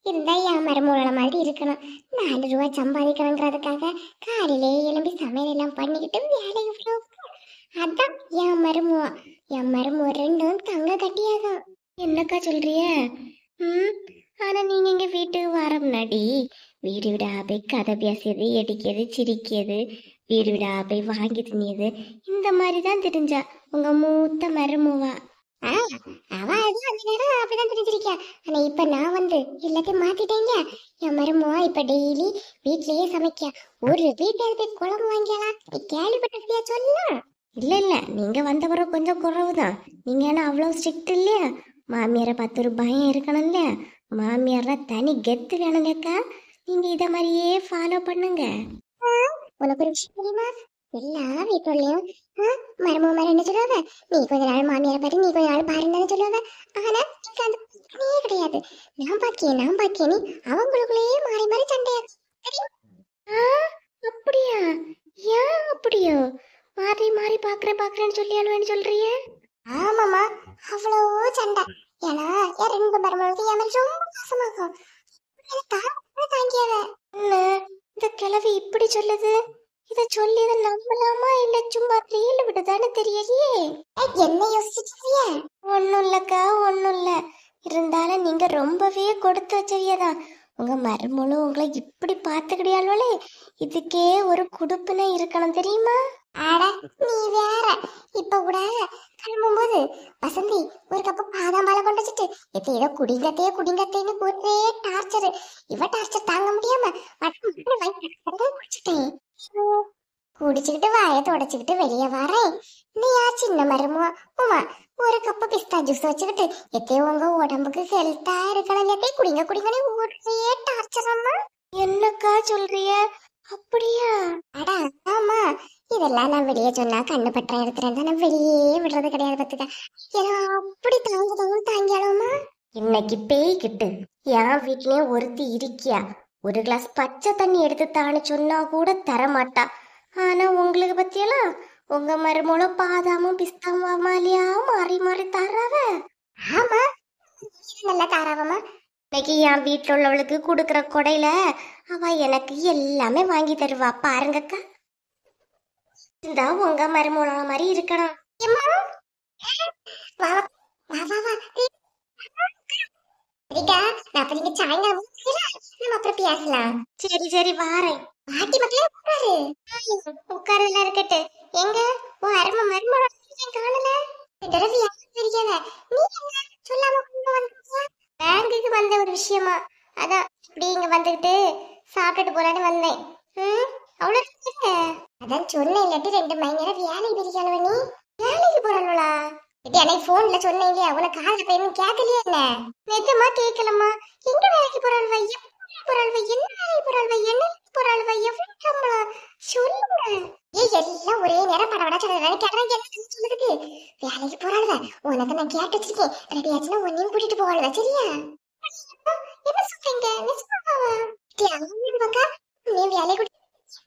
இருந்தா என் மருமூள மாதிரி இருக்கணும். 4 ரூபாய் சம்பாதிக்கணுன்றதுக்காக காலையிலே எழும்பி சமையல் எல்லாம் பண்ணிக்கிட்டு வேலைக்கு போகும். அதான் என் மருமூவ ரெண்டும் தங்க கட்டியாகும். என்னக்கா சொல்றிய? ஆனா நீங்க இங்க வீட்டுக்கு வர முன்னாடி வீடு விடா போய் கதை பேசியது, எடிக்கிறது, சிரிக்கிறது, வீடு விடா போய் வாங்கி திணியது, இந்த மாதிரிதான் தெரிஞ்சா உங்க மூத்த மருமூவா. அவ அது அந்த நேரம் அப்படிதான் தெரிஞ்சிருக்கா. ஆனா இப்ப நான் வந்து எல்லாத்தையும் மாத்திட்டேங்க. என் மருமவா இப்ப டெய்லி வீட்லயே சமைக்க, ஒரு வீட்டுல போய் குழம்பு வாங்கியாளா? நீ கேள்விப்பட்டிருக்கியா? சொல்லலாம். இல்ல நீங்க வந்தவரை கொஞ்சம் குறவுதான். நீங்க ஏன்னா அவ்வளவு ஸ்ட்ரிக்ட் இல்லையா? மாமியாரை பார்த்து ஒரு பயம் இருக்கணும் இல்லையா? மாமியார்ல தனி கெத்து வேணும் இல்லையாக்கா? நீங்க இத மாதிரியே ஃபாலோ பண்ணுங்க. உனக்கு ஒரு விஷயம் தெரியுமா? எல்லா வீட்டுலயும் மருமக மாதிரி என்ன சொல்லுவாங்க, நீ கொஞ்ச நாள் மாமியாரை பாரு, நீ கொஞ்ச நாள் பாருன்னு சொல்லுவாங்க. ஆனா இங்க அந்த பிரச்சனையே கிடையாது. நான் பாக்கியேன்னு அவங்களுக்குள்ளேயே மாறி மாறி சண்டையா. அப்படியா? ஏன் அப்படியோ மாறி மாறி பாக்குறேன்னு சொல்லியாலுன்னு சொல்றிய? ஆமாமா, அவ்வளவு சண்டை. ஏன்னா என் 2 மருமகளுக்கு என் மேல ரொம்ப பாசமாகும். தாங்கியாவ இந்த கிழவி இப்படி சொல்லுது. இத சொல்லி இதை நம்பலாமா இல்ல சும்மா ரீல் விடுதான்னு தெரியலையே. என்ன யோசிச்சிருக்கிய? ஒண்ணும் இல்லக்கா, ஒண்ணும் இல்ல. இருந்தாலும் நீங்க ரொம்பவே கொடுத்து வச்சவியதான். உங்க மருமகளும் உங்களை இப்படி பாத்துக்கிடியாலே, இதுக்கே ஒரு குடுப்புன இருக்கணும் தெரியுமா? ஆட நீ வேற. இப்ப கூட கிளம்பும் போது வசந்தி ஒரு கப்பு பாதாம் பாலை கொண்டு வச்சுட்டு ஏதோ குடிங்கத்தேன்னு ஒரே டார்ச்சர். இவ டார்ச்சர் தாங்க முடியாம குடிச்சிட்டேன். குடிச்சுக்கிட்டு வாயை தொடச்சுக்கிட்டு வெளியே வரேன். நீ யார் சின்ன மருமவா உமா ஒரு கப்பு பிஸ்தா ஜூஸ் வச்சுக்கிட்டு எத்தையும் உங்க உடம்புக்கு ஹெல்த்தா இருக்கணும் குடிங்கன்னு ஒரே டார்ச்சர். அம்மா என்னக்கா சொல்றிய? அப்படியா? அடா ஆமா, இதெல்லாம் நான் வெளியே சொன்னா கண்ணு பற்ற இடத்துல நான் வெளியே விடுறது கிடையாது பத்துக்க. ஏன்னா அப்படி தாங்கியாலுமா. இன்னைக்கு பேய்கிட்டு என் வீட்லயே ஒருத்தி இருக்கியா, ஒரு கிளாஸ் பச்சை தண்ணி எடுத்து தானு சொன்னா கூட தரமாட்டா. ஆனா உங்களுக்கு பத்தியெல்லாம் உங்க மருமூள பாதாமும் பிஸ்தாவும் மாலியா மாறி மாறி தாராவ. ஆமா நல்லா தாராவமா. இன்னைக்கு என் வீட்டுல உள்ளவளுக்கு கொடுக்கற கொடையில அவ எனக்கு எல்லாமே வாங்கி தருவா பாருங்கக்கா. இந்த உங்க மருமூள மாதிரி இருக்கணும். சரி வாரேன். பாட்டி மக்களே உட்காரு எல்லாம் இருக்கட்டு. எங்க உன் அருமை மருமக காணல? தெரியாத நீ என்ன சொல்லாம பேங்குக்கு வந்த ஒரு விஷயமா. அதான் இப்படி இங்க வந்துட்டு சாப்பிட்டுட்டு போலான்னு வந்தேன். அவ்வளவு அதான் சொன்னேன். இல்லாட்டி 2 மணி நேரம் வேலைக்கு பிரிக்கலவ. நீ வேலைக்கு போறாளா? இது எனக்கு போன்ல சொன்னேன் இல்லையா, உனக்கு காதுல போய் கேட்கலையே என்ன? நிஜமா கேட்கலம்மா. எங்க வேலைக்கு போறாள்வா? எப்படி போறாள்வா? என்ன வேலைக்கு போறாள்வா? என்ன போறாள்வா? எவ்வளவு சம்பளம் சொல்லுங்க. எல்லாம் ஒரே நேரம் படவடா சொல்றேன். கேட்டா என்ன சொல்லுது? வேலைக்கு போறாள்வா. உனக்கு நான் கேட்டு வச்சிருக்கேன். ரெடி ஆச்சுன்னா உன்னையும் கூட்டிட்டு போவாள்வா. சரியா? என்ன சொல்றீங்க? நிஜமாவா? நீ வேலை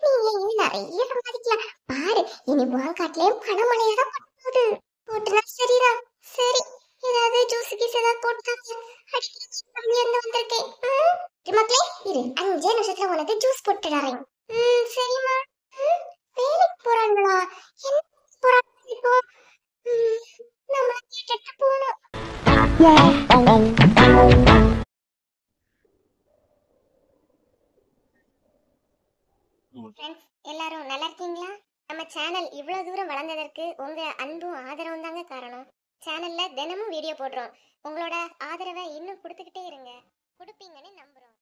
நீ நிறைய சம்பாதிக்கலாம் பாரு. இனி காட்டிலே பணமழையாதான் போகுது. போட்டுனா சரிடா. சரி, ஏதாவது ஜூஸ் கீஸ் ஏதாவது போட்டுக்காங்க. அடிக்கடி வந்திருக்கேன். மக்களே இரு, 5 நிமிஷத்துல உனக்கு ஜூஸ் போட்டுறேன். சரிம்மா. வேலைக்கு போறாங்களா? என்ன போறாங்க இப்போ? நம்ம கேட்டு போகணும். ஃப்ரெண்ட்ஸ், எல்லாரும் நல்லா இருக்கீங்களா? நம்ம சேனல் இவ்வளவு தூரம் வளர்ந்ததற்கு உங்க அன்பும் ஆதரவும் தாங்க காரணம். சேனல்ல தினமும் வீடியோ போடுறோம். உங்களோட ஆதரவை இன்னும் கொடுத்துக்கிட்டே இருங்க. கொடுப்பீங்கன்னு நம்புறோம்.